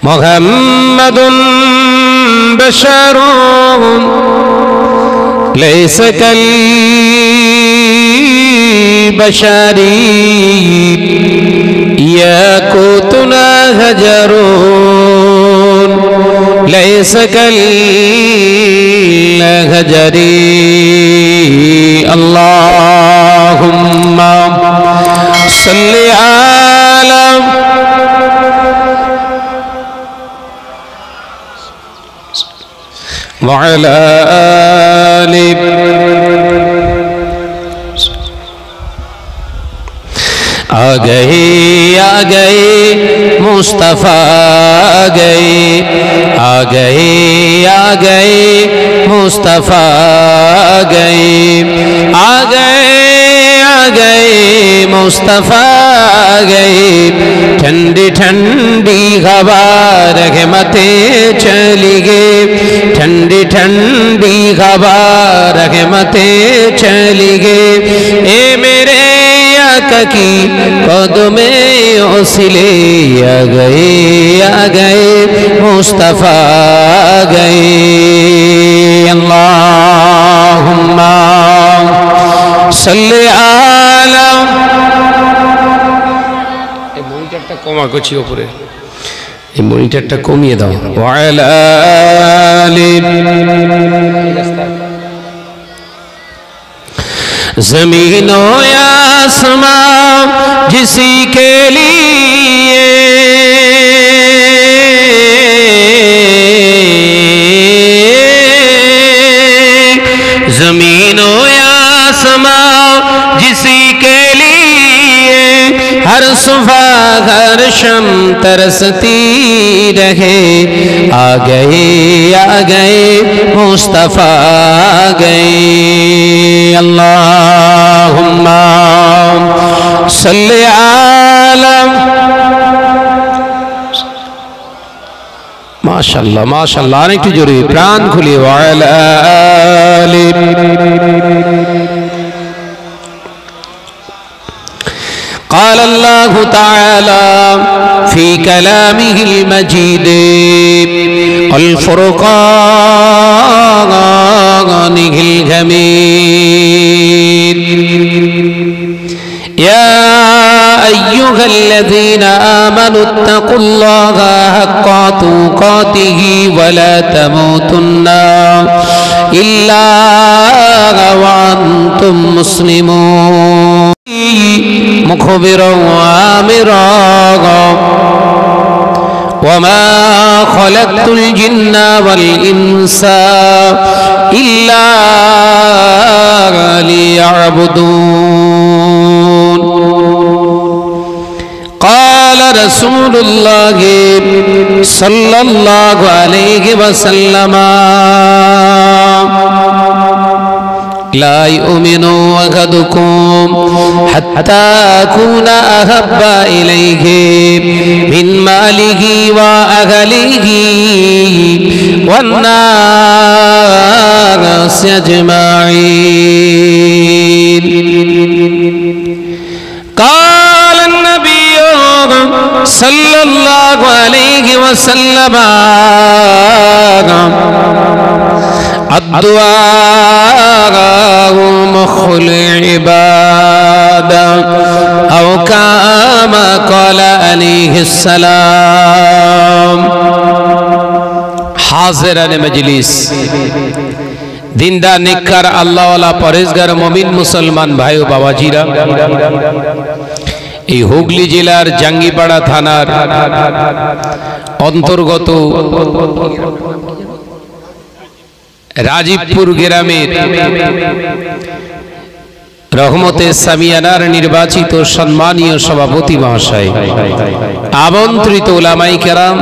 মুহাম্মাদুন বাশারুন লাইসা কাল বাশারি ইয়াকুতুনা হাজারুন লাইসা কাল হাজারি আল্লাহুম্মা সাল্লি আলা ওয়া আলা আলি आ गए मुस्तफ़ा आ गए मुस्तफ़ा आ गए मुस्तफ़ा ठंडी ठंडी हवा रहमतें चली गए ठंडी ठंडी हवा रहमतें चली गए ए मेरे की कदमे ओसिले आ गए मुस्तफ़ा अल्लाहुम्मा सल्ली आला এই মনিটরটা কমা করছি উপরে এই মনিটরটা কমিয়ে দাও ওয়া আলা আলি ज़मीनो आसमां जिसी के लिए ज़मीनो आसमां जिसी के लिए हर सुबह हर शम तरसती रहे आ गए मुस्तफ़ा अल्लाहुम्मा सल्ली आला माशाअल्लाह माशाअल्लाह अनेक जोरे प्राण खुले वा अला आली قال الله تعالى في كلامه المجيد الفرقان الحميد يا أيها الذين آمنوا اتقوا الله حق تقاته ولا تموتن إلا وأنتم مسلمون مخبرا وآمرا وما خلقت الجن والإنس إلا ليعبدون قال رسول الله صلى الله عليه وسلم لا يؤمن أحدكم حتى أكون أحب إليه من ماله وأهله والناس أجمعين قال النبي صلى الله عليه وسلم الدعاء مخ العبادة أو كما قال عليه السلام حاضران مجلس দিনদার নেককার আল্লাহওয়ালা পরেজগার মুমিন মুসলমান ভাই ও বাবাজিরা এই হুগলি জেলার জাঙ্গিপাড়া থানার অন্তর্গত রাজীবপুর গ্রামের রহমতে সামিয়ানার নির্বাচিত সম্মানীয় সভাপতি মহাশয়, আমন্ত্রিত উলামায়ে কেরাম,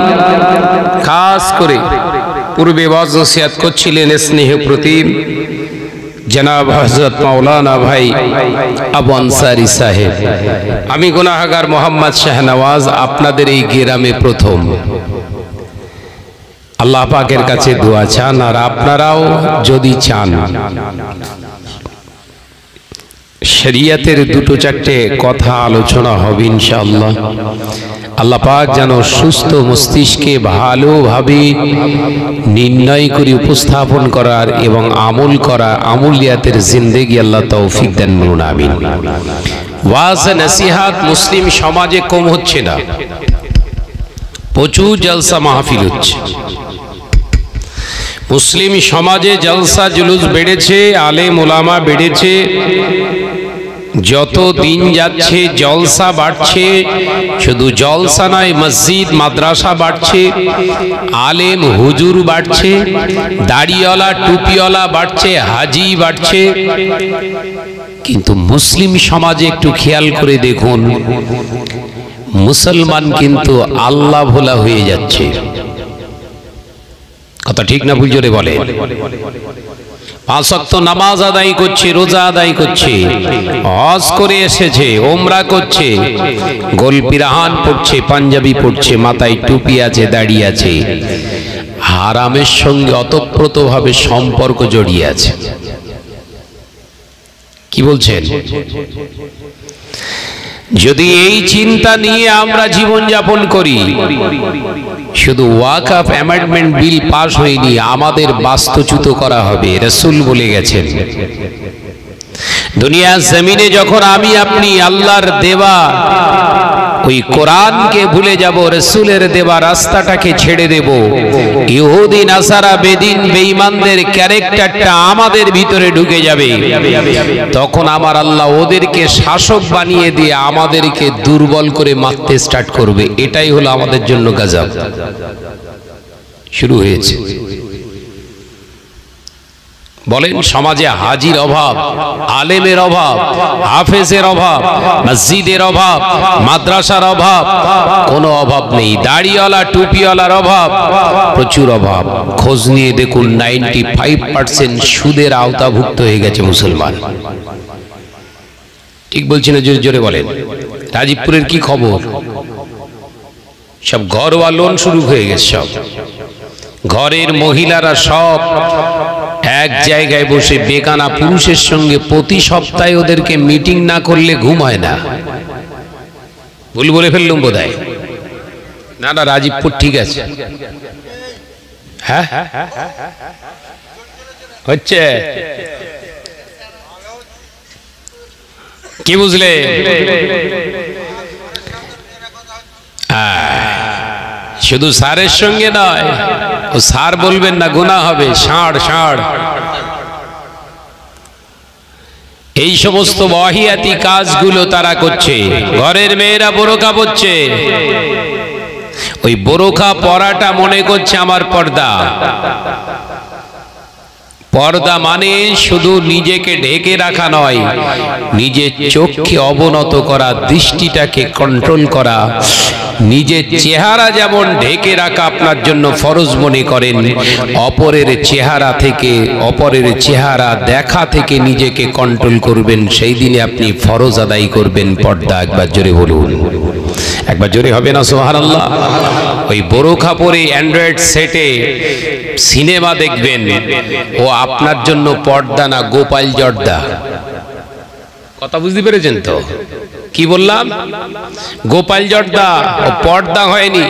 খাস করে পূর্বে ওয়াজ নসিহত করছিলেন স্নেহ প্রতিম জনাব হযরত মাওলানা ভাই আবু আনসারী সাহেব। আমি গুনাহগার মোহাম্মদ শাহনওয়াজ আপনাদের এই গ্রামে প্রথম। আল্লাহ পাকের কাছে দোয়া চান, আর আপনারাও যদি চান শরীয়তের দুটো চারটে কথা আলোচনা হবে ইনশাআল্লাহ। আল্লাহ পাক যেন সুস্থ মস্তিষ্কে ভালোভাবে নির্ণয় করে উপস্থাপন করার এবং আমল করা আমলিয়াতের জিন্দেগি আল্লাহ তৌফিক দেন বলুন আমিন। ওয়াজ নসিহাত মুসলিম সমাজে কম হচ্ছে না, প্রচুর জলসা মাহফিল হচ্ছে। মুসলিম সমাজে জলসা জুলুস বেড়েছে, আলেম ওলামা বেড়েছে, যত দিন যাচ্ছে জলসা বাড়ছে। শুধু জলসা নয়, মসজিদ মাদ্রাসা বাড়ছে, আলেম হুজুর বাড়ছে, দাড়িওয়ালা টুপিওয়ালা বাড়ছে, হাজি বাড়ছে। কিন্তু মুসলিম সমাজে একটু খেয়াল করে দেখুন, মুসলমান কিন্তু আল্লাহ ভোলা হয়ে যাচ্ছে। কথা ঠিক না ভুল জোরে বলে? 5 ওয়াক্ত নামাজ আদায় করছে, রোজা আদায় করছে, হজ করে এসেছে, ওমরা করছে, গোল পিরাহান পড়ছে, পাঞ্জাবি পড়ছে, মাথায় টুপি আছে, দাড়ি আছে, হারামের সঙ্গে অতপ্রতভাবে সম্পর্ক জড়িয়ে আছে। কি বলছেন? যদি এই চিন্তা নিয়ে আমরা জীবন যাপন করি, শুধু ওয়াকফ অ্যামেন্ডমেন্ট বিল পাস হয়নি, আমাদের বাস্তুচ্যুত করা হবে। রাসূল বলে গেছেন, দুনিয়ার জমিনে যখন আমি আপনি আল্লাহর দেওয়া ওই কোরআনকে ভুলে যাব, রাসূলের দেওয়া রাস্তাটাকে ছেড়ে দেব, ইহুদি নাসারা বেদিন বেঈমানদের ক্যারেক্টারটা আমাদের ভিতরে ঢুকে যাবে, তখন আমার আল্লাহ ওদেরকে শাসক বানিয়ে দিয়ে আমাদেরকে দুর্বল করে মারতে স্টার্ট করবে। এটাই হলো আমাদের জন্য গজব শুরু হয়েছে। বলেন, সমাজে হাজির অভাব, আলেমের অভাব, হাফেজের অভাব, মসজিদের অভাব, মাদ্রাসার অভাব, কোনো অভাব নেই। দাড়িওয়ালা টুপিওয়ালার অভাব, প্রচুর অভাব। খোঁজ নিয়ে দেখুন, 95% সুদের আওতাভুক্ত হয়ে গেছে মুসলমান। ঠিক বলছি না? জোরে জোরে বলেন। রাজীবপুরের কি খবর? সব ঘরওয়া লোন শুরু হয়ে গেছে। সব ঘরের মহিলারা সব এক জায়গায় বসে বেগানা পুরুষের সঙ্গে প্রতি সপ্তাহে ওদেরকে মিটিং না করলে ঘুম হয় না। ভুল বলে ফেললুম বোধহয়? না না, রাজীবপুর ঠিক আছে। হ্যাঁ হচ্ছে, কি বুঝলে? শুধু স্যারের সঙ্গে নয়, ও স্যার বলবেন না, গুনাহ হবে। ষাঁড় ষাঁড় এই সমস্ত ওয়াহিয়াতি কাজগুলো তারা করছে। ঘরের মেয়েরা বোরকা পরছে, ওই বোরকা পরাটা মনে করছে আমার পর্দা। পর্দা মানে শুধু নিজেকে ঢেকে রাখা নয়, নিজের চোখকে অবনত করা, দৃষ্টিটাকে কন্ট্রোল করা। নিজের চেহারা যেমন ঢেকে রাখা আপনার জন্য ফরজ মনে করেন, অপরের চেহারা থেকে, অপরের চেহারা দেখা থেকে নিজেকে কন্ট্রোল করবেন, সেই দিনে আপনি ফরজ আদায় করবেন পর্দা। একবার জোরে বলুন, একবার জোরে হবে না সুবহানাল্লাহ? ওই বোরকা পরে অ্যান্ড্রয়েড সেটে সিনেমা দেখবেন, ও আপনার জন্য পর্দা না, গোপাল জর্দা। কথা বুঝতে পেরেছেন তো? কি বললাম? গোপাল জর্দা, ও পর্দা হয়নি।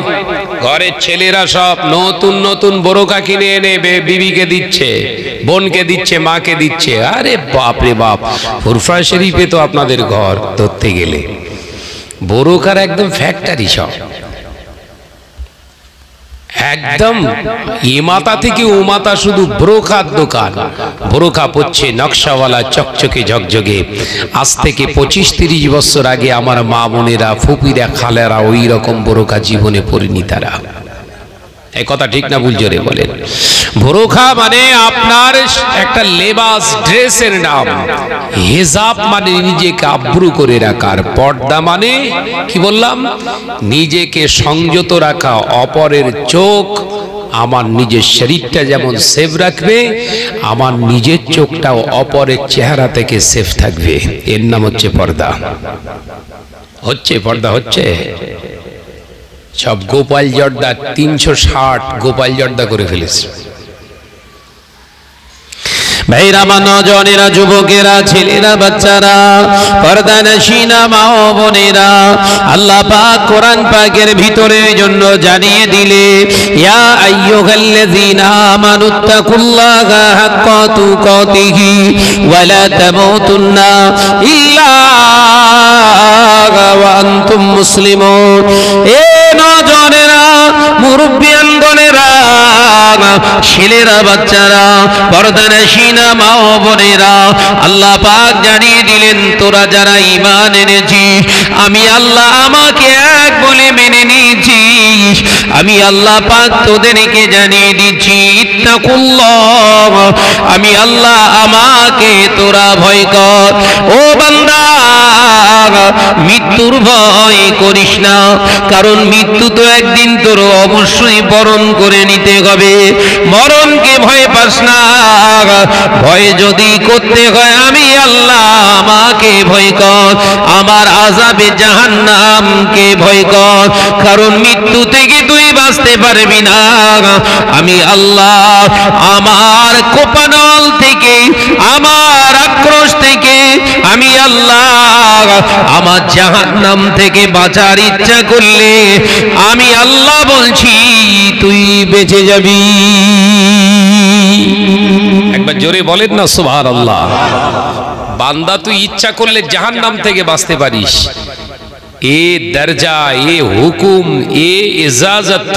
ঘরের ছেলেরা সব নতুন নতুন বোরকা কিনে এনে বিবিকে দিচ্ছে, বোনকে দিচ্ছে, মাকে দিচ্ছে। আরে বাপ রে বাপ, হুরফা শরীফে তো আপনাদের ঘর ধরতে গেলে বোরকার একদম ফ্যাক্টরি। সব একদম ইমাতা থেকে উমাতা শুধু বোরকার দোকান। বোরকা পড়ছে নকশাওয়ালা, চকচকে ঝকঝকে। আজ থেকে 25-30 বছর আগে আমার মা বোনেরা, ফুপিরা, খালেরা ওই রকম বোরকা জীবনে পড়েনি তারা। এই কথা ঠিক না ভুল জোরে বলেন? বোরকা মানে আপনার একটা লেবাস, ড্রেসের নাম। হিজাব মানে নিজেকে আব্রু করে রাখার। পর্দা মানে কি বললাম? নিজেকে সংযত রাখা। অপরের চোখ, আমার নিজের শরীরটা যেমন সেফ রাখবে, আমার নিজের চোখটাও অপরের চেহারা থেকে সেফ থাকবে। এর নাম হচ্ছে পর্দা। হচ্ছে পর্দা হচ্ছে। সব গোপাল জর্দা, 360 গোপাল জর্দা করে ফেলেছে। ভাইরা, মা, নজনেরা, যুবকেরা, ছেলেরা, বাচ্চারা, পর্দানশীনা মা ও বোনেরা, আল্লাহ পাক কোরআন পাকের ভিতরে জন্য জানিয়ে দিলে, ইয়া আইয়ুহাল্লাযীনা আমানুত্তাকুল্লাহা হাক্কা তুকাতিহি ওয়া লা তামুতুন্না ইল্লা ওয়া আনতুম মুসলিমুন। এ নজনেরা, মুরব্বিয়ানগণেরা, ছেলেরা, বাচ্চারা, পর্দানশীনা মা ও বোনেরা, আল্লাহ পাক জানিয়ে দিলেন, তোরা যারা ঈমান এনেছিস, আমি আল্লাহ আমাকে এক বলে মেনে নিয়েছিস, আমি আল্লাহ পাক তোদেরকে জানিয়ে দিচ্ছি, ইত্তাকুল্লাহ, আমি আল্লাহ আমাকে তোরা ভয় কর। ও বান্দা, মৃত্যুর ভয় করিস না, কারণ মৃত্যু তো একদিন তোর অবশ্যই বরণ করে নিতে হবে। মরণকে ভয় পাস না, ভয় যদি করতে হয় আমি আল্লাহ আমাকে ভয় কর, আমার আযাবে জাহান্নামকে ভয় কর, কারণ মৃত্যু থেকে তুই বাঁচতে পারবি না। আমি আল্লাহ আমার কোপানল থেকে, আমার আক্রোশ থেকে, আমি আল্লাহ আমার জাহান্নাম থেকে বাঁচার ইচ্ছা করলে আমি আল্লাহ বলছি তুই বেঁচে যাবি। একবার জোরে বলেন না সুবহানাল্লাহ। বান্দা, তুই ইচ্ছা করলে জাহান্নাম থেকে বাঁচতে পারিস। এ দরজা, এ হুকুম, এ ইজাজত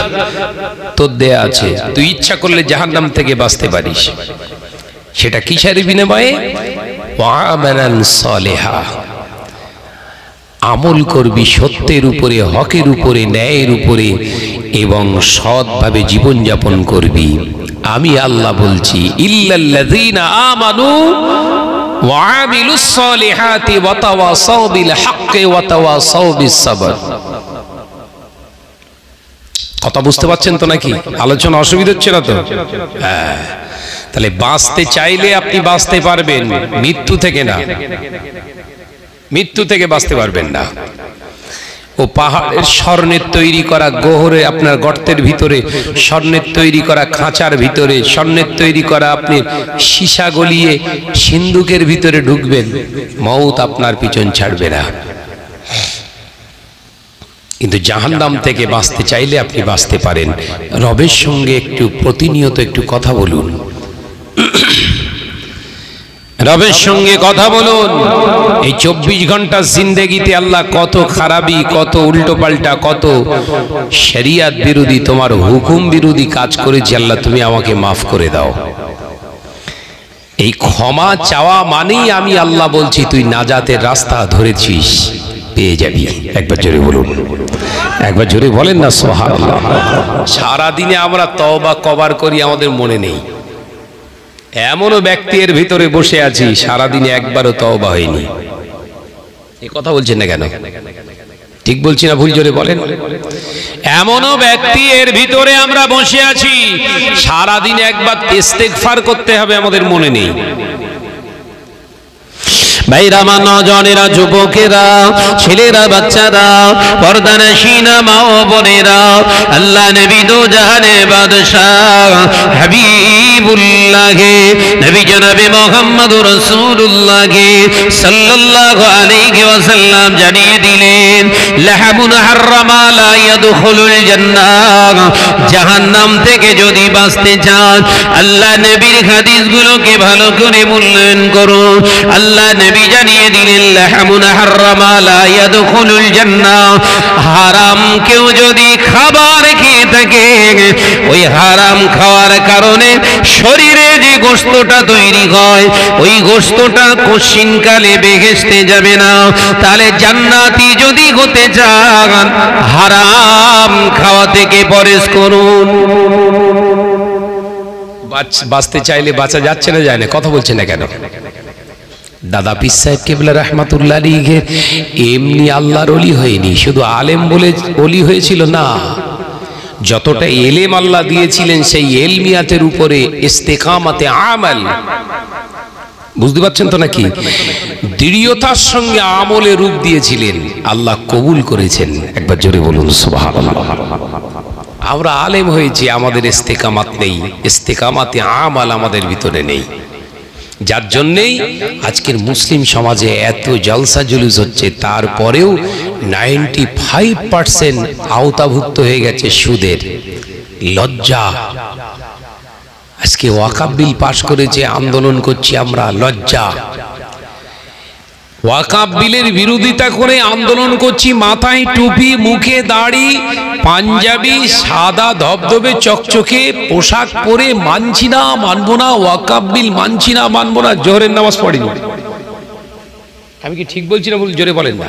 তোর দেয়া আছে, তুই ইচ্ছা করলে জাহান্নাম থেকে বাঁচতে পারিস। সেটা কিসের বিনিময়ে? ওয়ামালান সালিহা, আমল করবি সত্যের উপরে, হকের উপরে, ন্যায়ের উপরে, এবং সৎভাবে জীবনযাপন করবি। আমি আল্লাহ বলছি, ইল্লাল্লাযীনা আমানু ওয়া আমিলুস সালিহাতি ওয়া তাওয়াসাউ বিল হাক্কি ওয়া তাওয়াসাউ বিস সাবর। কথা বুঝতে পারছেন তো নাকি? আলোচনা অসুবিধা হচ্ছে না তো? হ্যাঁ, তাহলে বাঁচতে চাইলে আপনি বাঁচতে পারবেন, মৃত্যু থেকে না, মৃত্যু থেকে বাঁচতে পারবেন না। ও পাহাড়ের স্বর্ণের তৈরি করা গহরে, আপনার গর্তের ভিতরে স্বর্ণের তৈরি করা খাঁচার ভিতরে স্বর্ণের তৈরি করা আপনি সীসা গলিয়ে সিন্ধুকের ভিতরে ঢুকবেন, মউত আপনার পিছন ছাড়বে না। কিন্তু জাহান্নাম থেকে বাঁচতে চাইলে আপনি বাঁচতে পারেন। রবের সঙ্গে একটু প্রতিনিয়ত একটু কথা বলুন, রবের সঙ্গে কথা বলুন। এই 24 ঘন্টা জিন্দেগিতে আল্লাহ কত খারাপি, কত উল্টো পাল্টা, কত শরিয়ত বিরোধী, তোমার হুকুম বিরোধী কাজ করেছি, আল্লাহ তুমি আমাকে মাফ করে দাও। এই ক্ষমা চাওয়া মানেই আমি আল্লাহ বলছি তুই নাজাতের রাস্তা ধরেছিস, পেয়ে যাবি। একবার জোরে বলুন, একবার জোরে বলেন না সুবহানাল্লাহ। সারাদিনে আমরা তওবা কবার করি আমাদের মনে নেই। এমনও ব্যক্তির ভিতরে বসে আছি সারাদিনে একবারও তওবা হয়নি। এই কথা বলছেন না কেন? ঠিক বলছি না ভুল? জোরে বলেন। এমনও ব্যক্তির ভিতরে আমরা বসে আছি সারাদিনে একবার ইস্তেগফার করতে হবে আমাদের মনে নেই। ভাইরা, মা, নজনেরা, যুবকেরা, ছেলেরা, বাচ্চারা, পর্দানশীনা মা ও বোনেরা, আল্লাহ নবী দো জাহানের বাদশাহ হাবিবুল্লাহ নবী জনাবে মুহাম্মদুর রাসূলুল্লাহ সাল্লাল্লাহু আলাইহি ওয়াসাল্লাম জানিয়ে দিলেন, লাহামুন হারামা লা ইয়াদখুলুল জান্নাহ। জাহান্নাম থেকে যদি বাঁচতে চান, আল্লাহ নবীর হাদিসগুলোকে ভালো করে মূল্যায়ন করুন। আল্লাহ নবী জানিয়ে দিলেন, লাহামুন হারামা লা ইয়াদখুলুল জান্নাহ। হারাম কেউ যদি খাবার খেয়ে থাকে, ওই হারাম খাওয়ার কারণে শরীরে যে গোশতটা তৈরি হয়, ওই গোশতটা কোশ্চিনকালে বেহেশতে যাবে না। তাহলে জান্নাতি যদি হতে চান, হারাম খাওয়া থেকে পরহেজ করুন। বাঁচতে চাইলে বাঁচা যাচ্ছে না, যায় না? কথা বলছে না কেন? দাদা পীর সাহেব কেবলা রাহমাতুল্লাহ আলাইহি এমনি আল্লাহর ওলি হয়নি, শুধু আলেম বলে ওলি হয়েছিল না। যতটা এলেম আল্লাহ দিয়েছিলেন সেই এলমিয়াতের উপরে ইস্তেকামাতে আমাল, বুঝতে পারছেন তো নাকি? দৃঢ়তার সঙ্গে আমলে রূপ দিয়েছিলেন, আল্লাহ কবুল করেছেন। একবার জোরে বলুন সুবহানাল্লাহ। আমরা আলেম হয়েছি, আমাদের ইস্তেকামাত নেই, ইস্তেকামাতে আমাল আমাদের ভিতরে নেই। যার জন্যেই আজকের মুসলিম সমাজে এত জলসা জুলুস হচ্ছে, তারপরেও 95% আওতাভুক্ত হয়ে গেছে সুদের। লজ্জা। আজকে ওয়াকাফ বিল পাশ করেছে, আন্দোলন করছি আমরা, লজ্জা। ওয়াকাফ বিলের বিরোধিতা করে আন্দোলন করছি, মাথায় টুপি, মুখে দাড়ি, পাঞ্জাবি, সাদা ধবধবে চকচকে পোশাক পরে মানছি না, মানবো না, ওয়াকাফ বিল মানছি না, মানবো না। জোহরের নামাজ পড়িনি। আমি কি ঠিক বলছি না? জোরে বলেন না।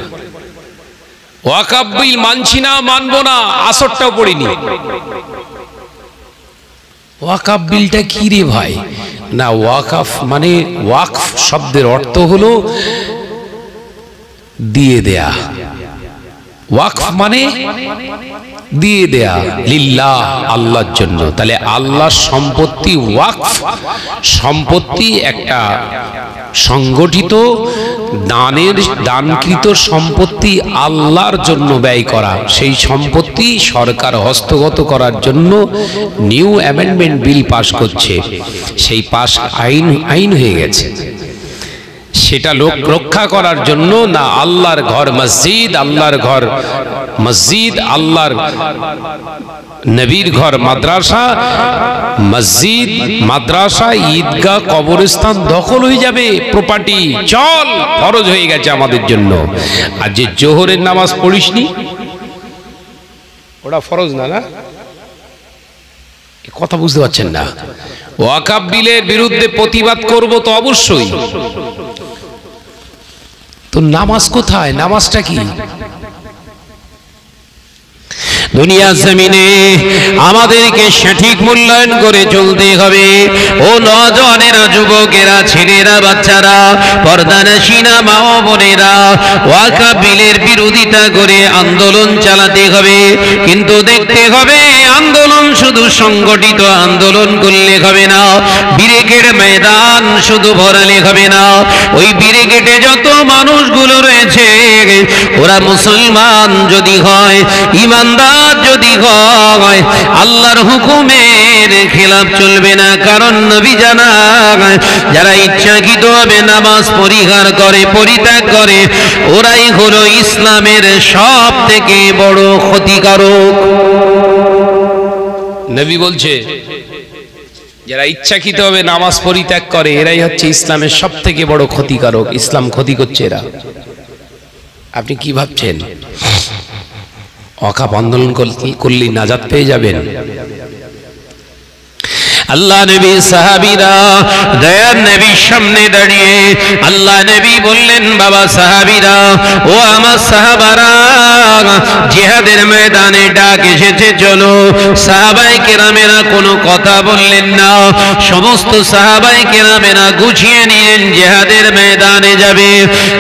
ওয়াকাফ বিল মানছি না, মানবো না, আসরটাও পড়িনি। ওয়াকাফ বিলটা কি রে ভাই? না, ওয়াকাফ মানে, ওয়াকফ শব্দের অর্থ হলো দিয়ে দেয়া। ওয়াকফ মানে দিয়ে দেয়া, লিল্লাহ, আল্লাহর জন্য। তাহলে আল্লাহর সম্পত্তি ওয়াকফ সম্পত্তি একটা সংগঠিত দানকৃত সম্পত্তি আল্লাহর জন্য ব্যয় করা। সেই সম্পত্তি সরকার হস্তগত করার জন্য নিউ অ্যামেন্ডমেন্ট বিল পাস করছে। সেই পাস আইন হয়ে গেছে। সেটা লোক রক্ষা করার জন্য না, আল্লাহর ঘর মসজিদ, আল্লাহর ঘর মসজিদ, আল্লাহর নবীর ঘর মাদ্রাসা, মসজিদ, মাদ্রাসা, ঈদগাহ, কবরস্থান দখল হয়ে যাবে, প্রপার্টি চল, ফরজ হয়ে গেছে আমাদের জন্য। আর যে জোহরের নামাজ পড়িসনি, ওটা ফরজ না? না, কথা বুঝতে পারছেন না? ওয়াকাফ বিলের বিরুদ্ধে প্রতিবাদ করব তো অবশ্যই। তো নামাজ কোথায়? নামাজটা কি? দুনিয়া জমিনে আমাদেরকে সঠিক মূল্যায়ন করে চলতে হবে। ও নওজওয়ানেরা, যুবকেরা, ছেলেরা, বাচ্চারা, পর্দানশীনা মা ও বোনেরা, ওয়াকাফ বিলের বিরোধিতা করে আন্দোলন চালাতে হবে। কিন্তু দেখতে হবে আন্দোলন শুধু সংগঠিত আন্দোলন করলে হবে না, ব্রিগেড ময়দান শুধু ভরালে হবে না। ওই ব্রিগেডে যত মানুষগুলো রয়েছে ওরা মুসলমান যদি হয়, ইমানদার যদি হয়, আল্লাহর হুকুমের খেলাফ চলবে না। কারণ নবী জানায়, যারা ইচ্ছাকৃতভাবে নামাজ পরিত্যাগ করে ওরাই হলো ইসলামের সব থেকে বড় ক্ষতিকারক। নবী বলছে, যারা ইচ্ছাকৃতভাবে নামাজ পরিত্যাগ করে এরাই হচ্ছে ইসলামের সব থেকে বড় ক্ষতিকারক। ইসলাম ক্ষতি করছে এরা। আপনি কি ভাবছেন ওয়াকাফ আন্দোলন করলে নাজাত পেয়ে যাবেন? আল্লাহ নবী সাহাবীরা দয়ার নবীর সামনে দাঁড়িয়ে আল্লাহ নবী বললেন, বাবা সাহাবীরা, ও আমার সাহাবারা, জিহাদের ময়দানে ডাক এসেছে, চলো। সাহাবায়ে কেরামেরা কোনো কথা বললেন না। সমস্ত সাহাবায়ে কেরামেরা গুছিয়ে নিলেন, জিহাদের ময়দানে যাবে।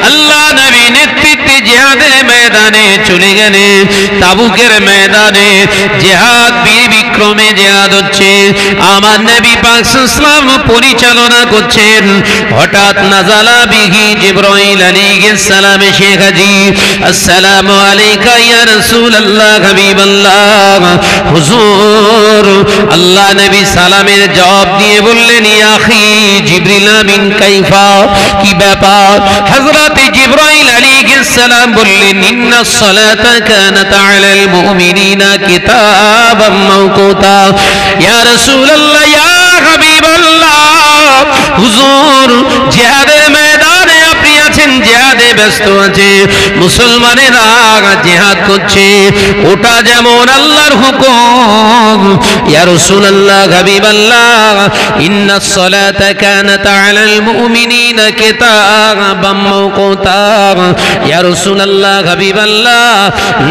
আল্লাহ নবী নেতৃত্বে জিহাদের ময়দানে চলে গেলেন। তাবুকের ময়দানে জিহাদ, বীর বিক্রমে জিহাদ হচ্ছে। আমার নবী পাক সাল্লাল্লাহু আলাইহি পরিচালনা করছেন। হঠাৎ নাযালা বিহি জিবরাইল আলাইহিস সালাম এসে হাজির। আসসালামু আলাইকা ইয়া রাসূলুল্লাহ, হাবিবাল্লাহ। হুজুর, আল্লাহ নবী সালামের জবাব দিয়ে বললেন, ইয়া আখি জিবরিল আমিন, কাইফা, কি ব্যাপার? হযরত জিবরাইল আলাইহিস সালাম বললেন, ইন্নাস সালাতা কানাত আলাল মুমিনিনা কিতাবাম মাওকুতা। ইয়া রাসূলুল্লাহ, ইয়া হাবিবাল্লাহ, হুজুর, জিহাদের ময়দানে আপনি আছেন, জিহাদে ব্যস্ত আছে, মুসলমানেরা জিহাদ করছে, ওটা যেমন আল্লাহর হুকুম। ইয়া রাসূলুল্লাহ, হাবিবাল্লাহ, ইন্নাস সালাতা কানাত আলাল মুমিনিনা কিতাবাম মাওকুতা। ইয়া রাসূলুল্লাহ, হাবিবাল্লাহ,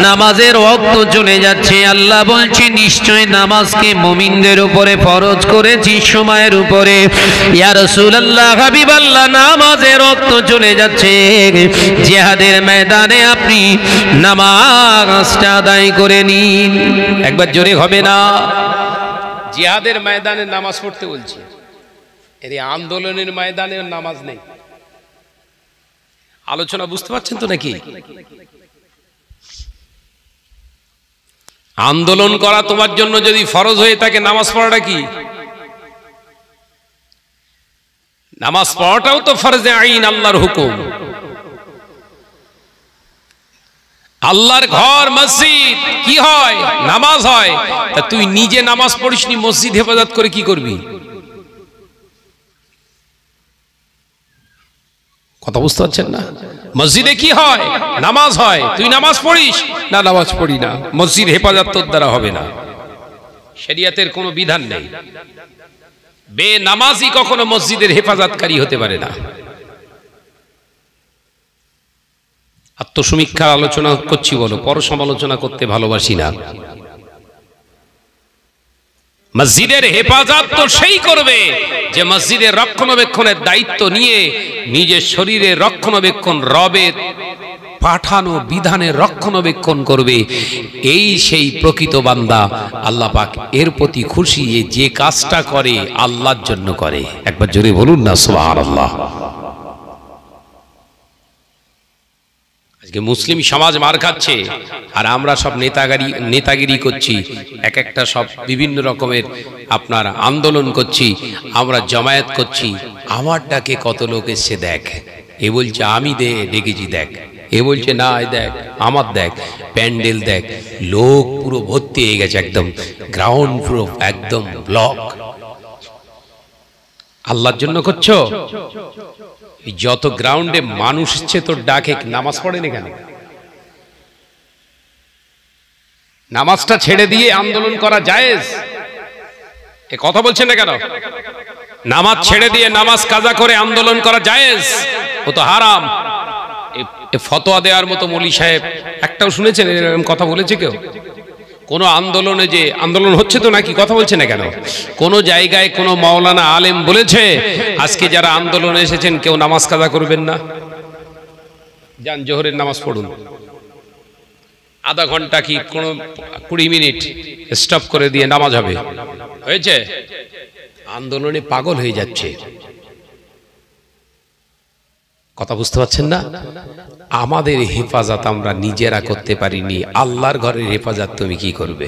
নামাজের ওয়াক্ত চলে যাচ্ছে। আল্লাহ বলছে, নিশ্চয় নামাজকে মুমিনদের উপরে ফরজ করেছি সময়ের উপরে। ইয়া রাসূলুল্লাহ, হাবিবাল্লাহ, নামাজের ওয়াক্ত চলে যাচ্ছে, জিহাদের ময়দানে আপনি নামাজটা আদায় করে নিন। একবার জোরে হবে না? জিহাদের ময়দানে নামাজ পড়তে বলছি, এর আন্দোলনের ময়দানে নামাজ নেই। আলোচনা বুঝতে পারছেন তো নাকি? আন্দোলন করা তোমার জন্য যদি ফরজ হয়ে থাকে, নামাজ পড়াটা কি? নামাজ পড়াটাও তো ফরজে আইন, আল্লাহর হুকুম। আল্লাহর ঘর মসজিদ কি হয়? নামাজ হয়। তা তুই নিজে নামাজ পড়িসনি, মসজিদ হেফাজত করে কি করবি? কথা বুঝতে পারছেন না? মসজিদে কি হয়? নামাজ হয়। তুই নামাজ পড়িস না? নামাজ পড়ি না। মসজিদ হেফাজত তোর দ্বারা হবে না। শরিয়তের কোনো বিধান নেই। বেনামাজি কখনো মসজিদের হেফাজতকারী হতে পারে না। আত্মসমীক্ষার আলোচনা করছি বলো, পর সমালোচনা করতে ভালোবাসি না। মসজিদের হেফাজত তো সেই করবে যে মসজিদের রক্ষণাবেক্ষণের দায়িত্ব নিয়ে নিজের শরীরের রক্ষণাবেক্ষণ, রবের পাঠানো বিধানের রক্ষণাবেক্ষণ করবে। এই সেই প্রকৃত বান্দা। আল্লাহ পাক এর প্রতি খুশি, যে কাজটা করে আল্লাহর জন্য করে। একবার জোরে বলুন না সুবহানাল্লাহ। আজকে মুসলিম সমাজ মার খাচ্ছে, আর আমরা সব নেতাগিরি করছি, এক একটা সব বিভিন্ন রকমের আপনার আন্দোলন করছি, আমরা জমায়েত করছি। আমারটাকে কত লোক এসে দেখ, এ বলছে আমি ডেকেছি দেখ, এ বলছে না দেখ আমার দেখ, প্যান্ডেল দেখ, লোক পুরো ভর্তি হয়ে গেছে, একদম গ্রাউন্ড পুরো একদম ব্লক। আল্লাহর জন্য করছো? যত গ্রাউন্ডে মানুষ হচ্ছে তোর ডাকে নামাজ পড়েনি কেন? নামাজটা ছেড়ে দিয়ে আন্দোলন করা জায়েজ? এ কথা বলছেন না কেন? নামাজ ছেড়ে দিয়ে নামাজ কাজা করে আন্দোলন করা জায়েজ? ও তো হারাম। এ ফতোয়া দেওয়ার মতো মৌলী সাহেব একটাও শুনেছেন এরকম কথা বলেছে কেউ? কোন আন্দোলনে যে আন্দোলন হচ্ছে তো নাকি, কথা বলছে না কেন? কোন জায়গায় কোন মাওলানা আলেম বলেছে আজকে যারা আন্দোলনে এসেছেন কেউ নামাজ কাজা করবেন না, যান জোহরের নামাজ পড়ুন, আধা ঘন্টা কি কোন 20 মিনিট স্টপ করে দিয়ে নামাজ হবে? হয়েছে? আন্দোলনে পাগল হয়ে যাচ্ছে। কথা বুঝতে পারছেন না? আমাদের হেফাজত আমরা নিজেরা করতে পারিনি, আল্লাহর ঘরের হেফাজত তুমি কি করবে?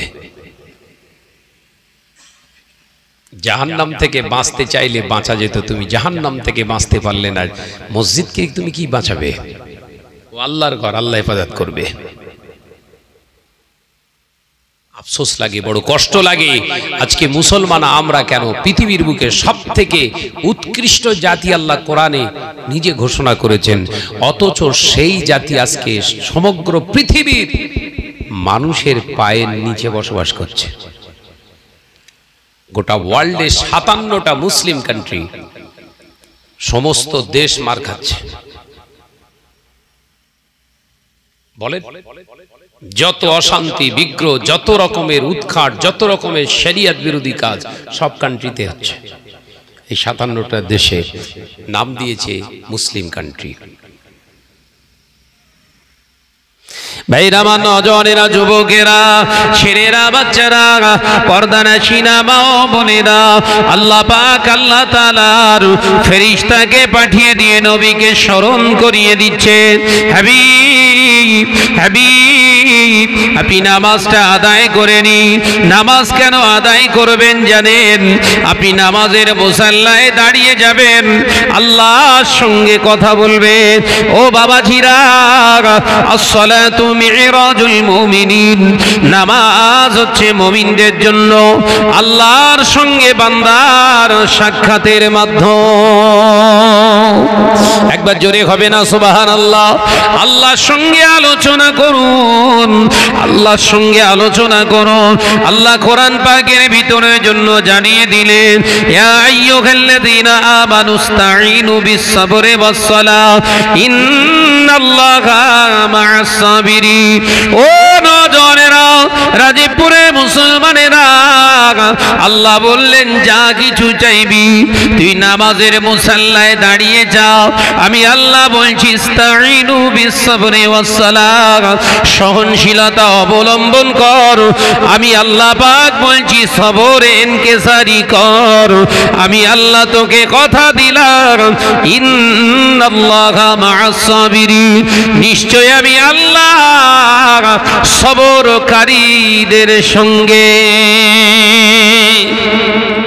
জাহান্নাম থেকে বাঁচতে চাইলে বাঁচা যেত, তুমি জাহান্নাম থেকে বাঁচতে পারলে না, মসজিদকে তুমি কি বাঁচাবে? ও আল্লাহর ঘর, আল্লাহ হেফাজত করবে। আফসোস লাগে, বড় কষ্ট লাগে। আজকে মুসলমান আমরা কেন পৃথিবীর বুকে সব থেকে উৎকৃষ্ট জাতি আল্লাহ কোরআনে নিজে ঘোষণা করেছেন, অথচ সেই জাতি আজকে সমগ্র পৃথিবীর মানুষের পায়ের নিচে বসবাস করছে। গোটা ওয়ার্ল্ডে 57টা মুসলিম কান্ট্রি, সমস্ত দেশ মার খাচ্ছে। বলেন, যত অশান্তি বিগ্রহ, যত রকমের উৎখাট, যত রকমের শরিয়ত বিরোধী কাজ সব কান্ট্রিতে হচ্ছে। এই 57টা দেশে নাম দিয়েছে মুসলিম কান্ট্রি। ভাইরা, নজনেরা, যুবকেরা, ছেলেরা, বাচ্চারা, পর্দানাশীনা মা ও বোনেরা, আল্লাহ পাক আল্লাহ তাআলার ফেরেশতাকে পাঠিয়ে দিয়ে নবীকে স্মরণ করিয়ে দিচ্ছে, হাবিব হাবিব আপনি নামাজটা আদায় করে নিন। নামাজ কেন আদায় করবেন জানেন? আপনি নামাজের মুসাল্লায় দাঁড়িয়ে যাবেন, আল্লাহর সঙ্গে কথা বলবেন। ও বাবাজিরা, আসসালাতু মিরাজুল মুমিনিন, নামাজ হচ্ছে মুমিনদের জন্য আল্লাহর সঙ্গে বান্দার সাক্ষাতের মাধ্যম। একবার জোরে হবে না সুবহানাল্লাহ? আল্লাহর সঙ্গে আলোচনা করুন, আল্লাহর সঙ্গে আলোচনা করুন। আল্লাহ কোরআন পাকের ভিতরের জন্য জানিয়ে দিলেন, ইয়া আইয়ুহাল্লাযীনা আমানুস্তাঈনু বিস-সাবরি ওয়াস-সালাহ ইন্নাল্লাহা মা'আস সাবিরিন। ও নজনেরা, রাজীবপুরে মুসলমানেরা, আল্লাহ বললেন যা কিছু চাইবি তুই নামাজের মুসাল্লায় দাঁড়িয়ে যাও। আমি আল্লাহ বলছি ইস্তাঈনু বিস-সাবরি ওয়াস-সালাহ, সহনশীলতা অবলম্বন কর। আমি আল্লাহ পাক বলছি সবর ইনকিসারি কর। আমি আল্লাহ তোকে কথা দিলাম, ইন্নাল্লাহা মা'আস সাবিরিন, নিশ্চয় আমি আল্লাহ সবরকারীদের সঙ্গে।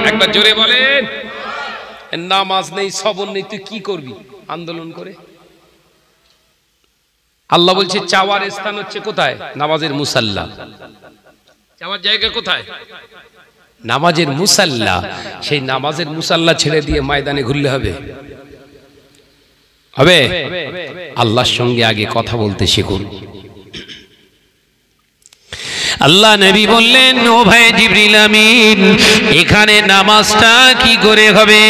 একবার জোরে বলেন, নামাজ নেই, সবর নেই, তুই কি করবি আন্দোলন করে? আল্লাহ বলছে চাওয়ার স্থান হচ্ছে কোথায়? নামাজের মুসাল্লা। চাওয়ার জায়গা কোথায়? নামাজের মুসাল্লা। সেই নামাজের মুসাল্লা ছেড়ে দিয়ে ময়দানে ঘুরলে হবে? হবে? আল্লাহর সঙ্গে আগে কথা বলতে শিখুন। আল্লাহ নবী বললেন, ও ভাই জিবরিল আমিন, এখানে নামাজটা কি করে হবে?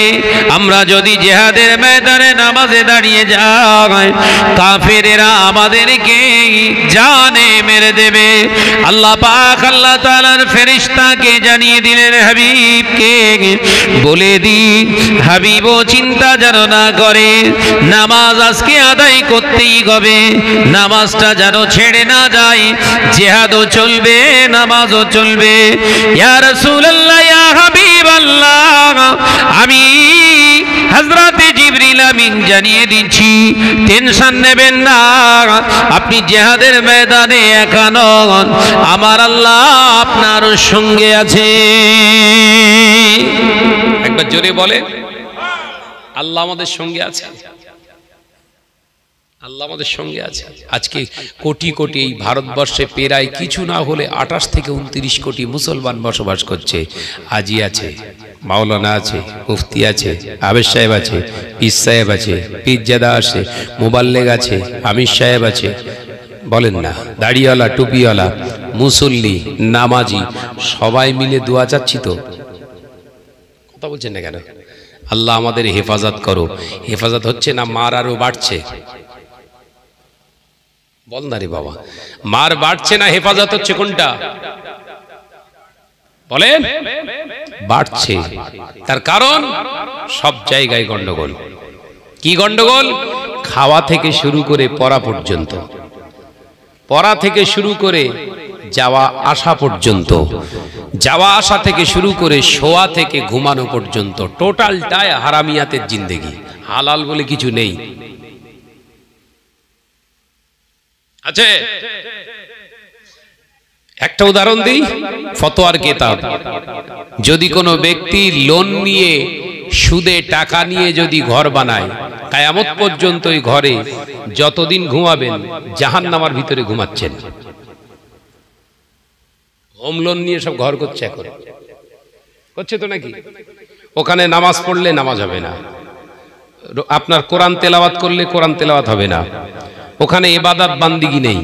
আমরা যদি জিহাদের ময়দানে নামাজে দাঁড়িয়ে যাই, কাফেরেরা আমাদেরকে জানে মেরে দেবে। আল্লাহ পাক আল্লাহ তাআলার ফেরেশতাকে জানিয়ে দিলেন, হাবিবকে বলে দিন, হাবিবও চিন্তা যেন না করে, নামাজ আজকে আদায় করতেই হবে, নামাজটা যেন ছেড়ে না যায়, জিহাদও চলবে, নামাজও চলবে। ইয়া রাসূলুল্লাহ, ইয়া হাবিবাল্লাহ, আমি হযরত জিবরিল আমিন জানিয়ে দিচ্ছি, টেনশন নেবেন না, আপনি জিহাদের ময়দানে একা নন, আমার আল্লাহ আপনার সঙ্গে আছে। একবার জোরে বলেন, আল্লাহ আমাদের সঙ্গে আছে। আল্লাহ আমাদের সঙ্গে আছে। আজকে কোটি কোটি এই ভারতবর্ষে প্রায় কিছু না হলে 28 থেকে 29 কোটি মুসলমান বসবাস করছে। আজি আছে, মাওলানা আছে, মুফতি আছে, আবেদ সাহেব আছে, পীর সাহেব আছে, পীরজাদা আছে, মুবাল্লেগ আছে, আমির সাহেব আছে, বলেন না, দাড়িওয়ালা, টুপিওয়ালা, মুসল্লি, নামাজি, সবাই মিলে দোয়া চাচ্ছি তো। কথা বলছেন না কেন? আল্লাহ আমাদের হেফাজত করো। হেফাজত হচ্ছে না, মার আরো বাড়ছে। বল না রে বাবা, মার বাড়ছে না হেফাজত হচ্ছে? কোনটা বলেন? বাড়ছে। তার কারণ সব জায়গায় গন্ডগোল। কি গন্ডগোল? খাওয়া থেকে শুরু করে পড়া পর্যন্ত, পড়া থেকে শুরু করে যাওয়া আসা পর্যন্ত, যাওয়া আসা থেকে শুরু করে শোয়া থেকে ঘুমানো পর্যন্ত, টোটালটাই হারামিয়াতের জিন্দেগি। হালাল বলে কিছু নেই। আছে একটা উদাহরণ দিই, ফতোয়ার কিতাব। যদি কোনো ব্যক্তি লোন নিয়ে সুদে টাকা নিয়ে যদি ঘর বানায়, কিয়ামত পর্যন্ত ওই ঘরে যতদিন ঘুমাবেন জাহান্নামের ভিতরে ঘুমাচ্ছেন। হোম লোন নিয়ে সব ঘর করছে, এখন করছে তো নাকি? ওখানে নামাজ পড়লে নামাজ হবে না, আপনার কোরআন তেলাওয়াত করলে কোরআন তেলাওয়াত হবে না, ওখানে ইবাদত বান্দিগি নেই।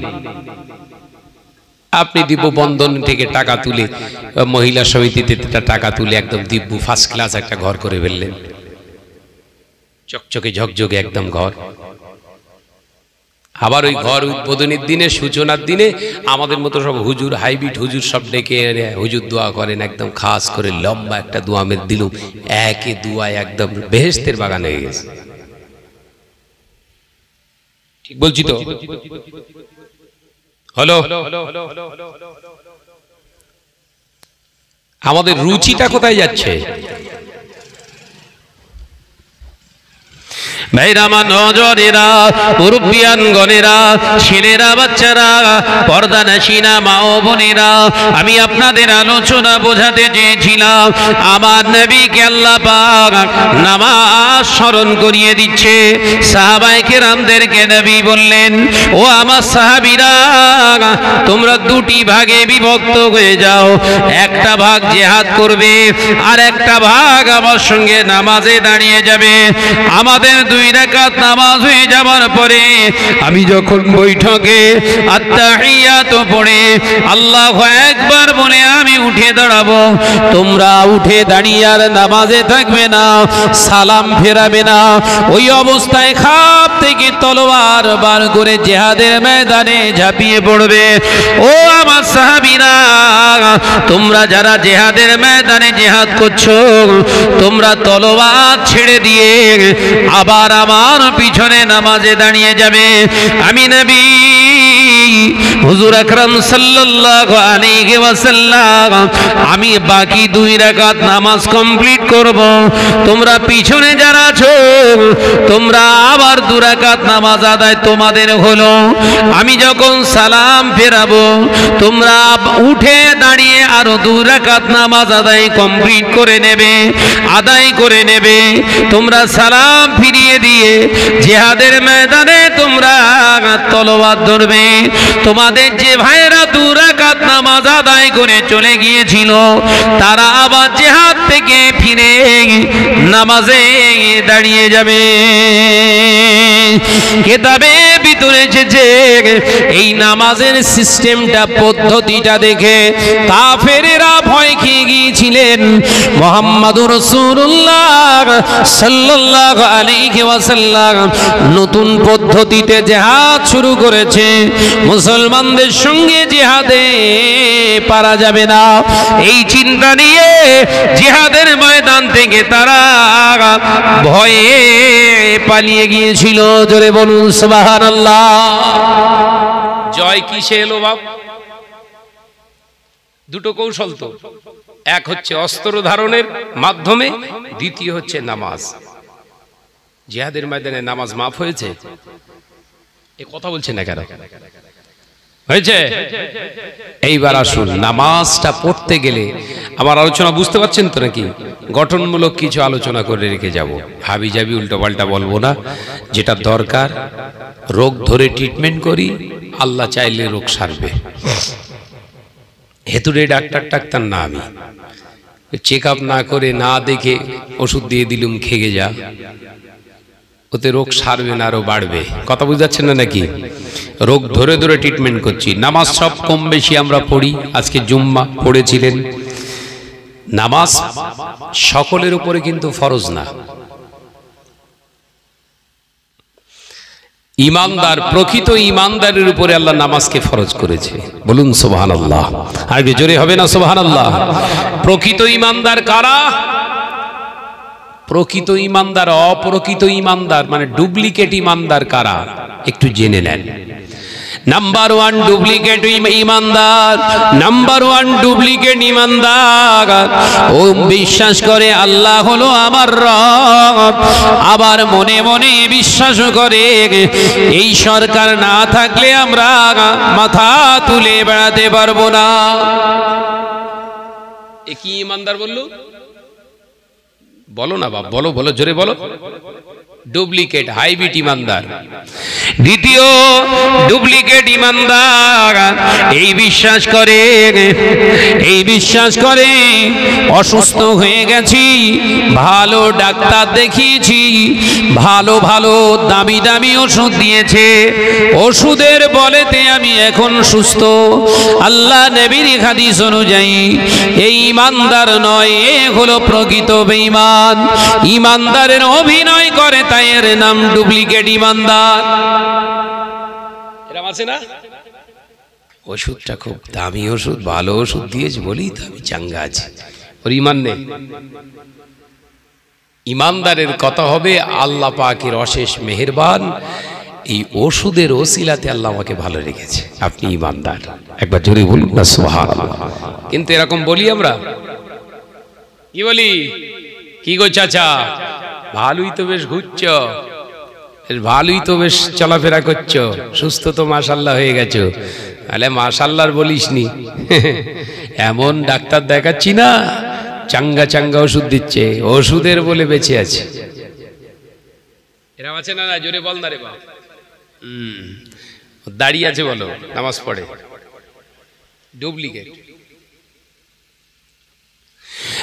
আপনি দিব্য বন্ধন থেকে টাকা তুলে, মহিলা সমিতিতে টাকা তুলে একদম দিব্য ফার্স্ট ক্লাস একটা ঘর করে ফেললেন, চকচকে ঝকঝকে একদম ঘর। আবার ওই ঘর উদ্বোধনের দিনে, সূচনার দিনে আমাদের মতো সব হুজুর, হাইব্রিড হুজুর সব ডেকে হুজুর দোয়া করেন, একদম খাস করে লম্বা একটা দোয়া মেরে দিলুম, একে দোয়ায় একদম বেহেশতের বাগান হয়ে গেছে। ঠিক বলছি তো? হ্যালো, আমাদের রুচিটা কোথায় যাচ্ছে? ভাইরামা, নজরেরা, মুরব্বিয়ান গণেরা, ছেলেরা, বাচ্চারা, পর্দা নাশিনা মা ও বোনেরা, আমি আপনাদের আলোচনা বোঝাতে চেয়েছিলাম, আমার নবীকে আল্লাহ পাক নামাজ স্মরণ করিয়ে দিচ্ছে। সাহাবায়ে কেরামদেরকে নবী বললেন, ও আমার সাহাবীরা, তোমরা দুটি ভাগে বিভক্ত হয়ে যাও, একটা ভাগ জিহাদ করবে আর একটা ভাগ আমার সঙ্গে নামাজে দাঁড়িয়ে যাবে। আমাদের 2 রাকাত নামাজ হয়ে যাবার পরে আমি যখন বৈঠকে আত্তাহিয়াত পড়ে আল্লাহু আকবার বলে আমি উঠে দাঁড়াবো, তোমরা উঠে দাঁড়িয়ে আর নামাজে থাকবে না, সালাম ফেরাবে না, ওই অবস্থায় খাপ থেকে তলোয়ার বার করে জিহাদের ময়দানে ঝাঁপিয়ে পড়বে। ও আমার সাহাবীরা, তোমরা যারা জিহাদের ময়দানে জিহাদ করছো, তোমরা তলোয়ার ছেড়ে দিয়ে আবার আমার পিছনে নামাজে দাঁড়িয়ে যাবে। আমি নবী হুজুর আকরাম সাল্লাল্লাহু আলাইহি ওয়াসাল্লাম আমি বাকি 2 রাকাত নামাজ কমপ্লিট করব, তোমরা পিছনে যারা আছো তোমরা আবার 2 রাকাত নামাজ আদায় তোমাদের হলো। আমি যখন সালাম ফেরাবো তোমরা উঠে দাঁড়িয়ে আরো 2 রাকাত নামাজ আদায় কমপ্লিট করে নেবে, আদায় করে নেবে। তোমরা সালাম ফিরিয়ে দিয়ে জিহাদের ময়দানে তোমরা তলোয়ার ধরবে। তোমাদের যে ভাইরা 2 রাকাত নামাজ আদায় করে চলে গিয়েছিল তারা আবার জিহাদ থেকে ফিরে নামাজে দাঁড়িয়ে যাবে। কিতাবে ভিতরে এসেছে এই নামাজের সিস্টেমটা, পদ্ধতিটা দেখে কাফেরেরা ভয় খেয়ে গিয়েছিলেন। মুহাম্মাদুর রাসূলুল্লাহ সাল্লাল্লাহু আলাইহি ওয়াসাল্লাম নতুন পদ্ধতিতে জিহাদ শুরু করেছে। মুসলমানদের সঙ্গে জিহাদে পারা যাবে না, এই চিন্তা নিয়ে জিহাদের ময়দান থেকে তারা ভয়ে পালিয়ে গিয়েছিল। জোরে বলুন সুবহানাল্লাহ। জয় কিসে এলো বাপ? দুটো কৌশল তো, এক হচ্ছে অস্ত্র ধারণের মাধ্যমে, দ্বিতীয় হচ্ছে নামাজ। জিহাদের ময়দানে নামাজ মাফ হয়েছে? এ কথা বলছে না কেন? হয়েছে। এইবার আসুন, নামাজটা পড়তে গেলে আমার আলোচনা বুঝতে পারছেন তো নাকি? গঠনমূলক কিছু আলোচনা করে রেখে যাব, হাবি জাবি উল্টো পাল্টা বলবো না। যেটা দরকার রোগ ধরে ট্রিটমেন্ট করি, আল্লাহ চাইলে রোগ সারবে। হেতুরে ডাক্তার না আমি, চেক আপ না করে না দেখে ওষুধ দিয়ে দিলুম খেয়ে যা, ওতে রোগ সারবে না, আরো বাড়বে। কথা বুঝাচ্ছেন না নাকি? রোগ ধরে ধরে ট্রিটমেন্ট করছি। নামাজ সব কম বেশি আমরা পড়ি, আজকে জুম্মা পড়েছিলেন। নামাজ সকলের উপরে কিন্তু ফরজ না। ইমানদার, প্রকৃত ইমানদারের উপরে আল্লাহ নামাজকে ফরজ করেছে। বলুন সুবহানাল্লাহ। আর জোরে হবে না সুবহানাল্লাহ? প্রকৃত ইমানদার কারা? প্রকৃত ইমানদার, অপ্রকৃত ইমানদার মানে ডুপ্লিকেট ইমানদার কারা একটু জেনে নেন। নাম্বার 1 ডুপ্লিকেট ইমানদার, নাম্বার 1 ডুপ্লিকেট ইমানদার ও বিশ্বাস করে আল্লাহ হলো আমার রব, আবার মনে মনে বিশ্বাস করে এই সরকার না থাকলে আমরা মাথা তুলে বেড়াতে পারবো না। এ কি ইমানদার বললো? বলো না বাপ, বলো বলো, জোরে বলো। ডুপ্লিকেট হাইব্রিড ইমানদার। দ্বিতীয় ডুপ্লিকেট ইমানদার এই বিশ্বাস করে অসুস্থ হয়ে গেছি, ভালো ডাক্তার দেখিয়েছি, ভালো ভালো দামি দামি ওষুধ দিয়েছে, ওষুধের বলেতে আমি এখন সুস্থ। আল্লাহ নবীর হাদিস অনুযায়ী এই ইমানদার নয়, এ হলো প্রকৃত বেঈমান। ইমানদারের অভিনয় করে, তাই এর নাম ডুপ্লিকেট ইমানদার। এরকম আছে না? ওষুধটা খুব দামি ওষুধ, ভালো ওষুধ দিয়েছে বলি তো আমি চাঙ্গা আছি, ওর ইমান নেই। ইমানদারের কথা হবে আল্লাহ পাকের অশেষ মেহেরবান, এই ওষুধের ওসিলাতে আল্লাহ আমাকে ভালো রেখেছে, আপনি ইমানদার। একবার জোরে বলুন না সুবহানাল্লাহ। কিন্তু এরকম বলি আমরা, কি বলি? কি গো চাচা, ভালোই তো বেশ ঘুরছ, ভালোই তো বেশ চলাফেরা করছ, সুস্থ তো মাশাআল্লাহ হয়ে গেছো। তাহলে মাশাআল্লাহ বলিস নি, এমন ডাক্তার দেখাচ্ছি না চাঙ্গা চাঙ্গা ওষুধ দিচ্ছে, ওষুধের বলে বেঁচে আছে। এরকম আছে না? জোরে বল না রে বাপ। দাঁড়িয়ে আছে বলো, নামাজ পড়ে, ডুপ্লিকেট।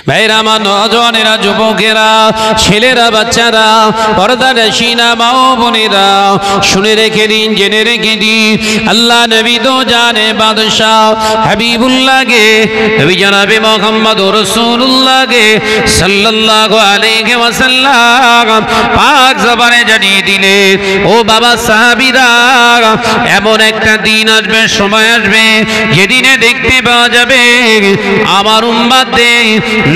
ভাইরা আমার, নওজওয়ানেরা, যুবকেরা, ছেলেরা, বাচ্চারা, পর্দানশীনা মা ও বোনেরা, শুনে রেখে দিন, জেনে রেখে দিন, আল্লাহ নবী তো জানে বাদশাহ হাবিবুল্লাহকে, নবী জনাবে মুহাম্মদুর রাসূলুল্লাহকে সাল্লাল্লাহু আলাইহি ওয়াসাল্লাম পাক জবানে জানিয়ে দিলেন, ও বাবা সাহাবীরা, এমন একটা দিন আসবে, সময় আসবে, যেদিনে দেখতে পাওয়া যাবে আমার উম্মতদের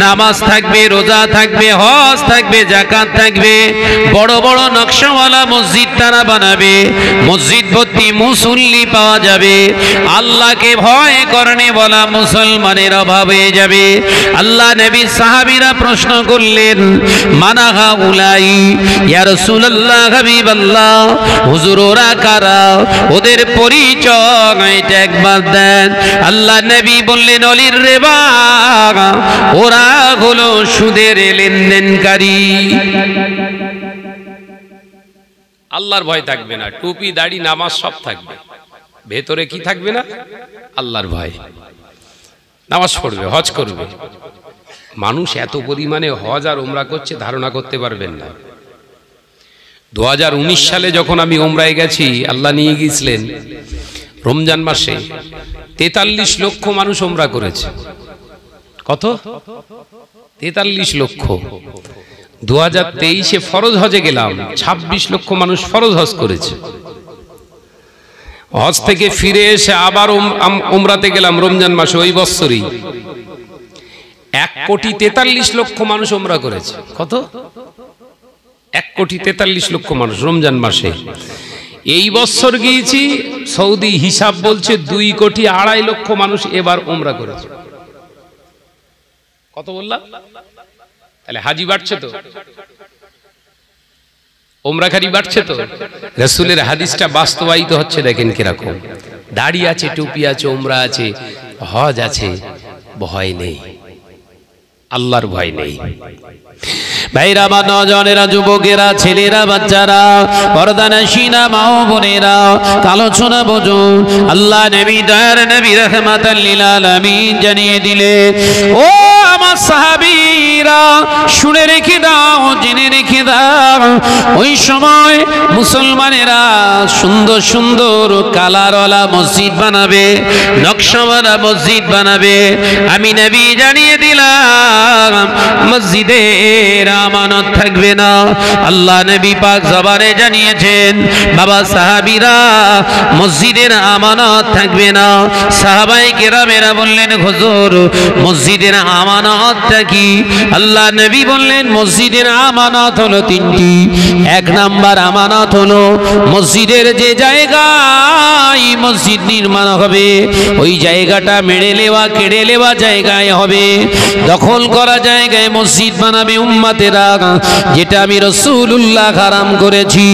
নামাজ থাকবে, রোজা থাকবে, হজ থাকবে, যাকাত থাকবে, বড় বড় নকশাওয়ালা মসজিদ তারা বানাবে, মসজিদ ভর্তি মুসল্লি পাওয়া যাবে, আল্লাহকে ভয় করনে বলা মুসলমানের অভাব হয়ে যাবে। আল্লাহ নবী সাহাবীরা প্রশ্ন করলেন, মানাহা উলাই ইয়া রাসূলুল্লাহ, হাবিবাল্লাহ, হুজুর ওরা কারা, ওদের পরিচয় এটা একবার দেন। আল্লাহ নবী বললেন, অলির রেবা, ওরা হলো সুদের লেনদেনকারী। আল্লাহর ভয় থাকবে না, টুপি দাড়ি নামাজ সব থাকবে, ভেতরে কি থাকবে না? আল্লাহর ভয়। নামাজ পড়বে, হজ করবে। মানুষ এত পরিমাণে হজ আর উমরা করছে ধারণা করতে পারবেন না। 2019 সালে যখন আমি উমরায় গেছি, আল্লাহ নিয়ে গিয়েছিলেন রমজান মাসে, 43 লক্ষ মানুষ উমরা করেছে। কত? 43 লক্ষ। 2023-এ ফরজ হজে গেলাম, 26 লক্ষ মানুষ ফরজ হজ করেছে। হজ থেকে ফিরে এসে আবার উমরাতে গেলাম রমজান মাসে, ওই বছরই 1,43,00,000 মানুষ উমরা করেছে। কত? 1,43,00,000 মানুষ রমজান মাসে। এই বছর গিয়েছি, সৌদি হিসাব বলছে 2,02,50,00,000 মানুষ এবার উমরা করেছে। কত বললাম? তাহলে হাজি বাড়ছে তো, উমরাকারী বাড়ছে তো। রাসূলের হাদিসটা বাস্তবায়িত হচ্ছে, দেখেন কিরকম। দাড়ি আছে, টুপি আছে, উমরা আছে, হজ আছে, ভয় নেই, আল্লাহর ভয় নেই। ভাইরা বা নজনেরা, যুবকেরা, ছেলেরা, বাচ্চারা, পর্দানশীনা মা ও বোনেরা, কালো সোনা বুঝুন, আল্লাহ নবী দয়ার নবী রাহমাতাল লিল আলামিন জানিয়ে দিলে, ও আমার সাহাবীরা শুনে রেখে দাও, জেনে রেখে দাও, ওই সময় মুসলমানেরা সুন্দর সুন্দর কালারওয়ালা মসজিদ বানাবে, নকশাওয়ালা মসজিদ বানাবে। আমি নবী জানিয়ে দিলাম, মসজিদের আমানত থাকবে না। আল্লাহ নবী পাক জবানে জানিয়েছেন, বাবা সাহাবীরা মসজিদের আমানত থাকবে না। সাহাবায়ে কেরামেরা বললেন, হুজুর মসজিদের আমানতটা কি? আল্লাহ নবী বললেন, মসজিদের আমানত হলো তিনটি। এক নাম্বার আমানত হলো মসজিদের যে জায়গায় মসজিদ নির্মাণ হবে, ওই জায়গাটা মেরে নেওয়া, কেড়ে নেওয়া জায়গায় হবে, দখল করা জায়গায় মসজিদ বানাবে উম্মতেরা, যেটা আমি রাসূলুল্লাহ হারাম করেছি।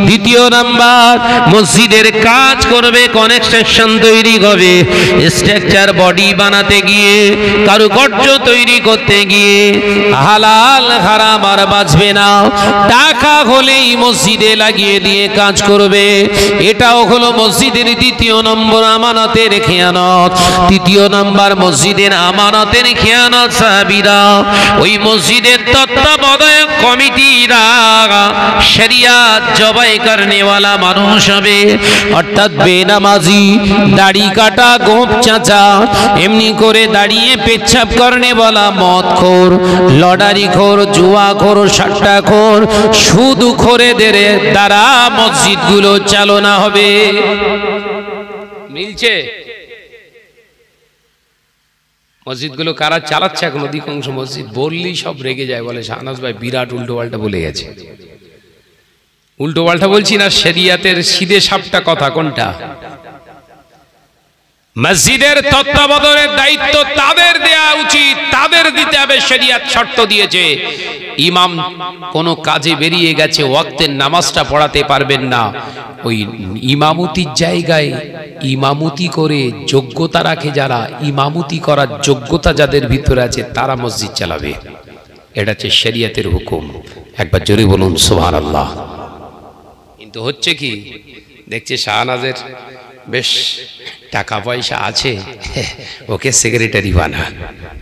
দ্বিতীয় নাম্বার, মসজিদের কাজ করবে, কনস্ট্রাকশন তৈরি হবে, স্ট্রাকচার বডি বানাতে গিয়ে, কারুকার্য তৈরি করতে গিয়ে হালাল হারাম আর বাঁচবে না, টাকা হলেই মসজিদে লাগিয়ে দিয়ে কাজ করবে। এটাও হলো মসজিদের দ্বিতীয় নম্বর আমানতের খেয়ানত। তৃতীয় নাম্বার মসজিদের আমানতের খেয়ানত সাহাবীরা ওই মসজিদের তত্ত্বাবধায়ক কমিটিরা শরিয়াত জবাই করনেওয়ালা মানুষ হবে, অর্থাৎ বেনামাজি, দাড়ি কাটা, গোপ চাচা, এমনি করে দাঁড়িয়ে পেচ্ছাপ করনেওয়ালা, মদখোর, লটারিখোর, জুয়াখোর, সাট্টাখোর, সুদখোরেদের দ্বারা মসজিদগুলো চালনা হবে। মিলছে? মসজিদগুলো কারা চালাচ্ছে এখন? অধিকাংশ মসজিদ বললেই সব রেগে যায়, বলে শাহনাজ ভাই বিরাট উল্টো পাল্টা বলে গেছে। উল্টো পাল্টা বলছি না, শরিয়াতের সিধে সাপটা কথা কোনটা? মসজিদের তত্ত্বাবধানের দায়িত্ব তাদের দেয়া উচিত, তাদের দিতে হবে। শরিয়াত শর্ত দিয়েছে, ইমাম কোনো কাজে বেরিয়ে গেছে, ওয়াক্তের নামাজটা পড়াতে পারবেন না, ওই ইমামতির জায়গায় ইমামতি করে যোগ্যতা রাখে যারা, ইমামতি করার যোগ্যতা যাদের ভিতরে আছে, তারা মসজিদ চালাবে। এটা হচ্ছে শরিয়াতের হুকুম। একবার জোরে বলুন সুবহানাল্লাহ। কিন্তু হচ্ছে কি, দেখছে শাহনাজের বেশ টাকা পয়সা আছে, ওকে সেক্রেটারি বানা।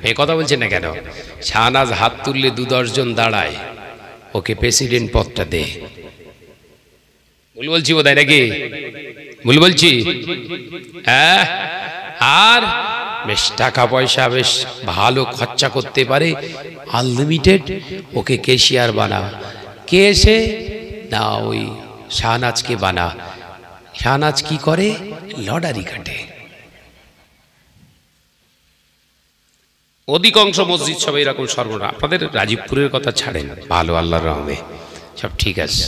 এই কথা বলছেন না কেন? শাহনাজ হাত তুললে 2-10 জন দাঁড়ায়, ওকে প্রেসিডেন্ট পদটা দে। ভুল বলছি বোধহয় নাকি? ভুল বলছি? হ্যাঁ। আর বেশ টাকা পয়সা বেশ ভালো খরচা করতে পারে, আনলিমিটেড, ওকে ক্যাশিয়ার বানা। কে এসে না, ওই শাহনাজকে বানা। শাহনাজ কি করে? লটারি কাটে। অধিকাংশ মসজিদ সব এরকম সর্বনা। আপনাদের রাজীবপুরের কথা ছাড়েন, ভালো আল্লাহর রহমে সব ঠিক আছে।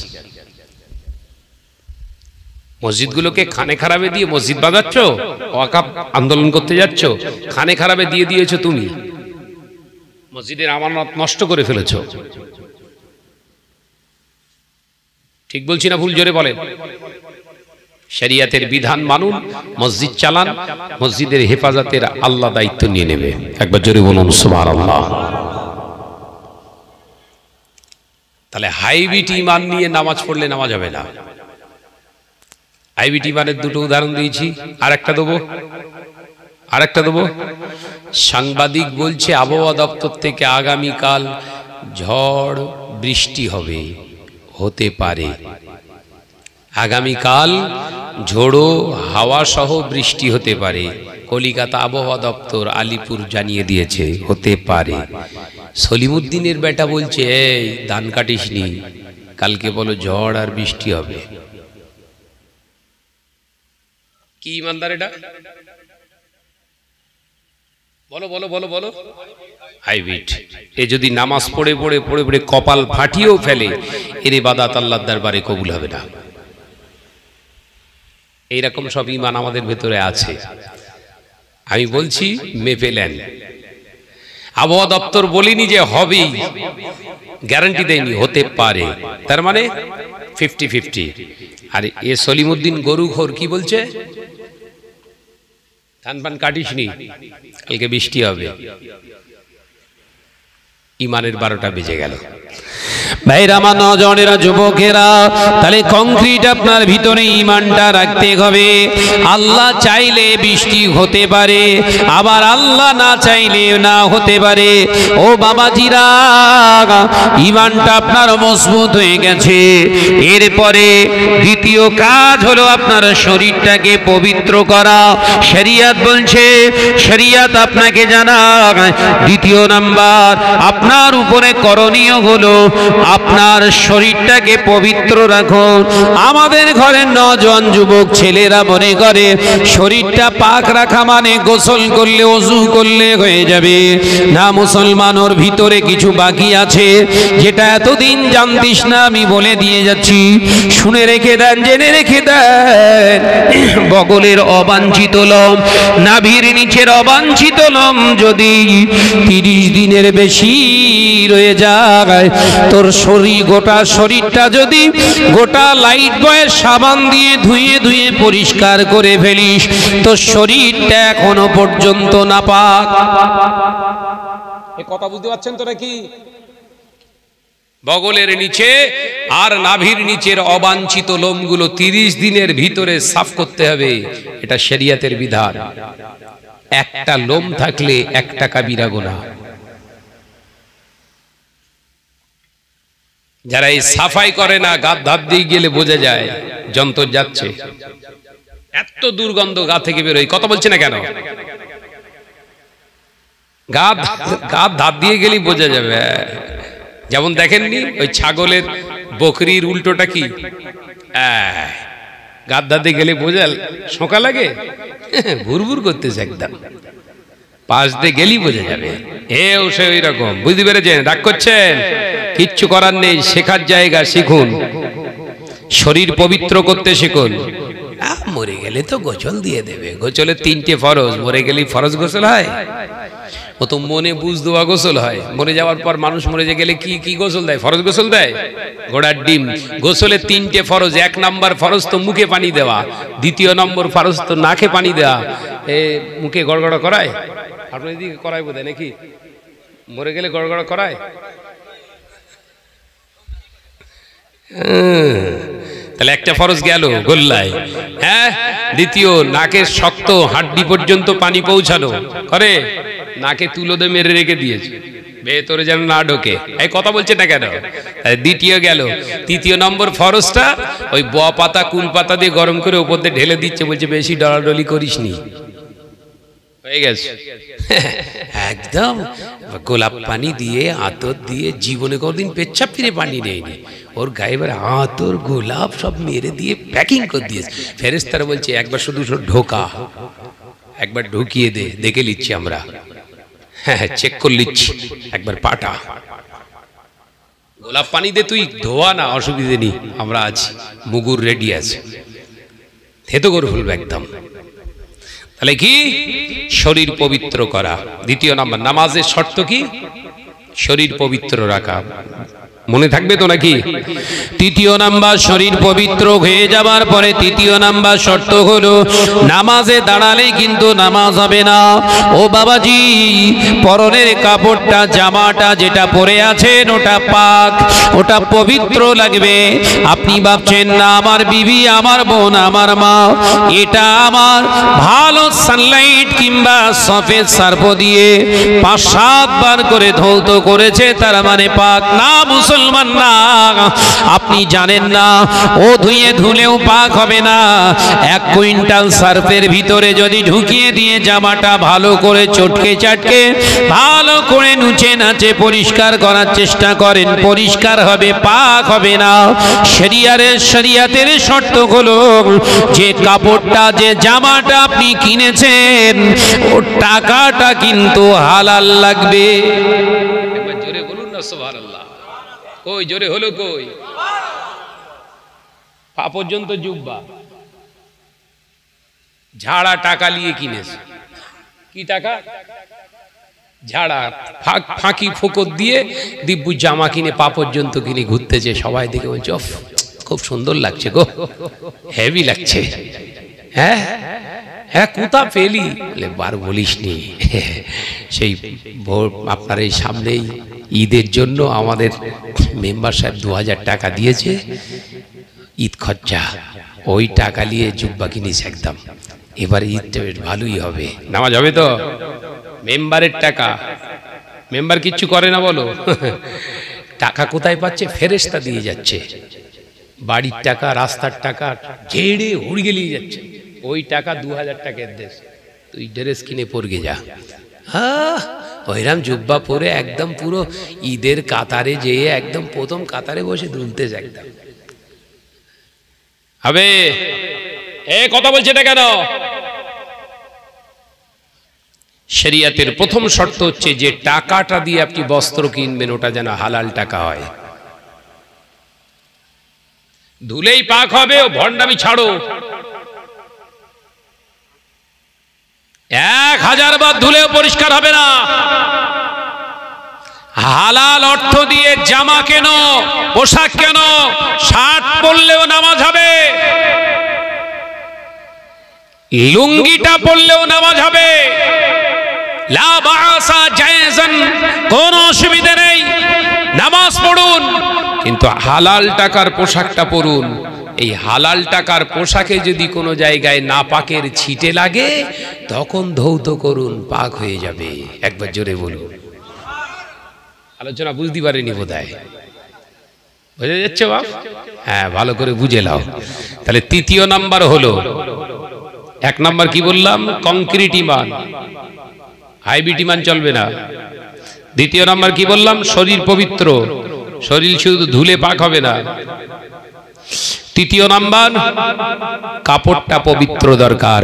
মসজিদগুলোকে খানে খারাপে দিয়ে মসজিদ বাজাচ্ছ, ওয়াকাফ আন্দোলন করতে যাচ্ছ, খানে খারাপে দিয়ে দিয়েছো তুমি, মসজিদের আমানত নষ্ট করে ফেলেছো। ঠিক বলছি না ভুল? জোরে বলেন। শরিয়াতের বিধান মানুন, মসজিদ চালান, মসজিদের হেফাজতের আল্লাহ দায়িত্ব নিয়ে নেবে। একবার জোরে বলুন সুবহানাল্লাহ। তাহলে হাইব্রিড ঈমান নিয়ে নামাজ পড়লে নামাজ হবে না। হাইব্রিড ঈমানের দুটো উদাহরণ দিয়েছি, আরেকটা দেবো। সাংবাদিক বলছে আবহাওয়া দপ্তর থেকে আগামীকাল ঝড় বৃষ্টি হতে পারে। আগামীকাল ঝোড়ো হাওয়া সহ বৃষ্টি হতে পারে। কলিকাতা আবহাওয়া দপ্তর আলিপুর জানিয়ে দিয়েছে হতে পারে। সলিমুদ্দিনের বেটা বলছে এই ধান কাটিসনি, কালকে বলো ঝড় আর বৃষ্টি হবে। কি ইমানদার এটা? বলো। হাইব্রিড। এ যদি নামাজ পড়ে কপাল ফাটিয়েও ফেলে, এর ইবাদত আল্লাহর দরবারে কবুল হবে না। এইরকম সব ঈমান আমাদের ভেতরে আছে। আমি বলছি মেপে নেন। আবহাওয়া দপ্তর বলিনি যে হবেই, গ্যারান্টি দেয়নি, হতে পারে। তার মানে 50-50। আর এ সলিমুদ্দিন গরুখোর কি বলছে? ধান পান কাটিসনি, কালকে বৃষ্টি হবে। ইমানের 12টা বেজে গেল। ভাইরা, আমার নজনেরা, যুবকেরা, তাহলে কংক্রিট আপনার ভিতরে ইমানটা রাখতে হবে। আল্লাহ চাইলে বৃষ্টি হতে পারে, আবার আল্লাহ না চাইলে না হতে পারে। ও বাবাজিরা, ইমানটা আপনার মজবুত হয়ে গেছে। এরপরে দ্বিতীয় কাজ হলো আপনার শরীরটাকে পবিত্র করা। শরিয়ত বলছে, শরিয়ত আপনাকে জানায়, দ্বিতীয় নাম্বার আপনার উপরে করণীয় হলো আপনার শরীরটাকে পবিত্র রাখুন। আমাদের ঘরের নওজোয়ান যুবক ছেলেরা মনে করে শরীরটা পাক রাখা মানে গোসল করলে, ওযু করলে হয়ে যাবে। না, মুসলমানের ভিতরে কিছু বাকি আছে যেটা এতদিন জানতিস না, আমি বলে দিয়ে যাচ্ছি। শুনে রেখে দেন, জেনে রেখে দেন। বগলের অবাঞ্ছিত লোম, নাভির নিচের অবাঞ্ছিত লোম যদি 30 দিনের বেশি রয়ে যায়, তোর শরীর, গোটা শরীরটা যদি গোটা লাইট বয়ের সাবান দিয়ে ধুয়ে পরিষ্কার করে ফেলিস, তোর শরীরটা এখনো পর্যন্ত নাপাক। এই কথা বুঝতে পারছেন তো নাকি? বগলের নিচে আর নাভির নিচের অবাঞ্ছিত লোমগুলো 30 দিনের ভিতরে সাফ করতে হবে। এটা শরিয়তের বিধান। একটা লোম থাকলে 1 টাকা বিরা গুনাহ। যারা এই সাফাই করে না, গা ধাপ দিয়ে গেলে বোঝা যায় যন্ত্র যাচ্ছে। এত দুর্গন্ধ গা থেকে বেরোয়, কথা বলছে না কেন? গা ধাপ দিয়ে গেলেই বোঝা যাবে। যেমন দেখেননি ওই ছাগলের, বকরির উল্টোটা কি? গা ধাপ দিয়ে গেলে বোঝাল, শোকা লাগে, ভুরভুর করতেছে একদম। পাশ দিয়ে গেলেই বোঝা যাবে। এও সে ওই রকম। বুঝতে পেরেছেন? রাগ করছেন? কিচ্ছু করার নেই, শেখার জায়গা, শিখুন। শরীর পবিত্র করতে শিখুন। মরে গেলে তো গোসল দিয়ে দেবে। গোসলের 3টে ফরজ, মরে গেলেই ফরজ গোসল হয়? ও তো মনে বুঝ দেওয়া গোসল হয়। মরে যাওয়ার পর মানুষ মরে গেলে কি গোসল দেয়? ফরজ গোসল দেয়? ঘোড়ার ডিম। গোসলের 3টে ফরজ। 1 নম্বর ফরজ তো মুখে পানি দেওয়া, 2 নম্বর ফরজ তো নাকে পানি দেওয়া। মুখে গড়গড়া করায়? আপনার দিকে করায় বোধ হয় নাকি? মরে গেলে গড়গড়া করায়? তাহলে একটা ফরজ গেল গোল্লায়। হ্যাঁ, দ্বিতীয় নাকের শক্ত হাড্ডি পর্যন্ত পানি পৌঁছানো করে, নাকে তুলো দিয়ে মেরে রেখে দিয়েছে ভেতরে যেন না ঢোকে। এই কথা বলছে না কেন? দ্বিতীয় গেল। 3 নম্বর ফরজটা ওই ব পাতা, কুল পাতা দিয়ে গরম করে উপর দিয়ে ঢেলে দিচ্ছে, বলছে বেশি ডলাডলি করিস নি, হয়ে গেছে। একদম গোলাপ পানি দিয়ে, আতর দিয়ে, জীবনে কোনদিন পেচ্ছাপ ফিরে পানি নেয়নি। ওর গায়ে এবার আতর, গোলাপ সব মেরে দিয়ে প্যাকিং করে দিয়েছে। ফেরেশতারা বলছে একবার শুধু ঢোকা, একবার ঢুকিয়ে দে, দেখে নিচ্ছি আমরা। হ্যাঁ চেক করে নিচ্ছি একবার পাটা, গোলাপ পানি দে তুই ধোয়া না, অসুবিধে নেই, আমরা আছি, মুগুর রেডি আছে, থেতো করে ফেলবে একদম। তাহলে কি শরীর পবিত্র করা। দ্বিতীয় নাম্বার, নামাজের শর্ত কি? শরীর পবিত্র রাখা। মনে থাকবে তো নাকি? তৃতীয় নাম্বার, শরীর পবিত্র হয়ে যাবার পরে তৃতীয় নাম্বার শর্ত হলো নামাজে দাঁড়ালে কিন্তু নামাজ হবে না। ও বাবাজি, পরনের কাপড়টা, জামাটা যেটা পরে আছেন ওটা পাক, ওটা পবিত্র লাগবে। আপনি ভাবছেন না আমার বিবি, আমার বোন, আমার মা, এটা আমার ভালো সানলাইট কিংবা সফেদ সার্ফ দিয়ে 5-7 বার করে ধৌত করেছে তার মানে পাক না, মুসলমান না। আপনি জানেন না ও ধুয়ে ধুলেও পাক হবে না। 1 কুইন্টাল সার্ফের ভিতরে যদি ঢুকিয়ে দিয়ে জামাটা ভালো করে চটকে চাটকে ভালো করে নুচে নাচে পরিষ্কার করার চেষ্টা করেন, পরিষ্কার হবে, পাক হবে না। শরিয়াতের শর্ত হলো যে কাপড়টা, যে জামাটা আপনি কিনেছেন ও টাকাটা কিন্তু হালাল লাগবে। একবার জোরে বলুন না সুবহানাল্লাহ। কই জোরে হলো কই? পা পর্যন্ত জুব্বা, ঝাড়া টাকা নিয়ে কিনেছে। কি টাকা? ঝাড়া ফাঁকি ফোকর দিয়ে দিব্যু জামা কিনে পা পর্যন্ত কিনে ঘুরতেছে। সবাই দেখে বলছে খুব সুন্দর লাগছে গো, হেভি লাগছে। হ্যাঁ হ্যাঁ, কোথা পেলি? বার বলিস নি। সেই আপনার এই সামনেই ঈদের জন্য আমাদের মেম্বার সাহেব 2000 টাকা দিয়েছে ঈদ খরচা, ওই টাকা নিয়ে জুব্বা কিনেছে একদম। এবার ঈদটা বেশ ভালোই হবে, নামাজ হবে তো। মেম্বারের টাকা, মেম্বার কিচ্ছু করে না বলো। টাকা কোথায় পাচ্ছে? ফেরেশতা দিয়ে যাচ্ছে। বাড়ির টাকা, রাস্তার টাকা ঝেড়ে হুড়িয়ে নিয়ে যাচ্ছে। ওই টাকা 2000 টাকার দেশ, তুই ড্রেস কিনে পরগে যা। ওইরাম জুব্বা পরে একদম পুরো ঈদের কাতারে যেয়ে একদম প্রথম কাতারে বসে দুলতেছে একদম। হবে কথা বলছে এটা কেন? শরিয়াতের প্রথম শর্ত হচ্ছে যে টাকাটা দিয়ে আপনি বস্ত্র কিনবেন ওটা যেন হালাল টাকা হয়। ধুলেই পাক হবে, ও ভণ্ডামি ছাড়ো। 1000 বার ধুলেও পরিষ্কার হবে না। হালাল অর্থ দিয়ে জামা কেন, পোশাক কেন, শার্ট পরলেও নামাজ হবে, লুঙ্গিটা পরলেও নামাজ হবে। লা বাসা জায়েজান, কোনো অসুবিধা নেই, নামাজ পড়ুন, কিন্তু হালাল টাকার পোশাকটা পরুন। এই হালাল টাকার পোশাকে যদি কোনো জায়গায় নাপাকের ছিটে লাগে তখন ধৌত করুন, পাক হয়ে যাবে। একবার জোরে বলুন। আলোচনা বুঝতে পারেনি বোধহয়, বুঝে যাচ্ছে বাপ? হ্যাঁ, ভালো করে বুঝে নাও। তাহলে তৃতীয় নাম্বার হলো, 1 নাম্বার কি বললাম? কংক্রিট ইমান, হাইব্রিড ইমান চলবে না। দ্বিতীয় নাম্বার কি বললাম? শরীর পবিত্র, শরীর শুধু ধুলে পাক হবে না। তৃতীয় নাম্বার, কাপড়টা পবিত্র দরকার।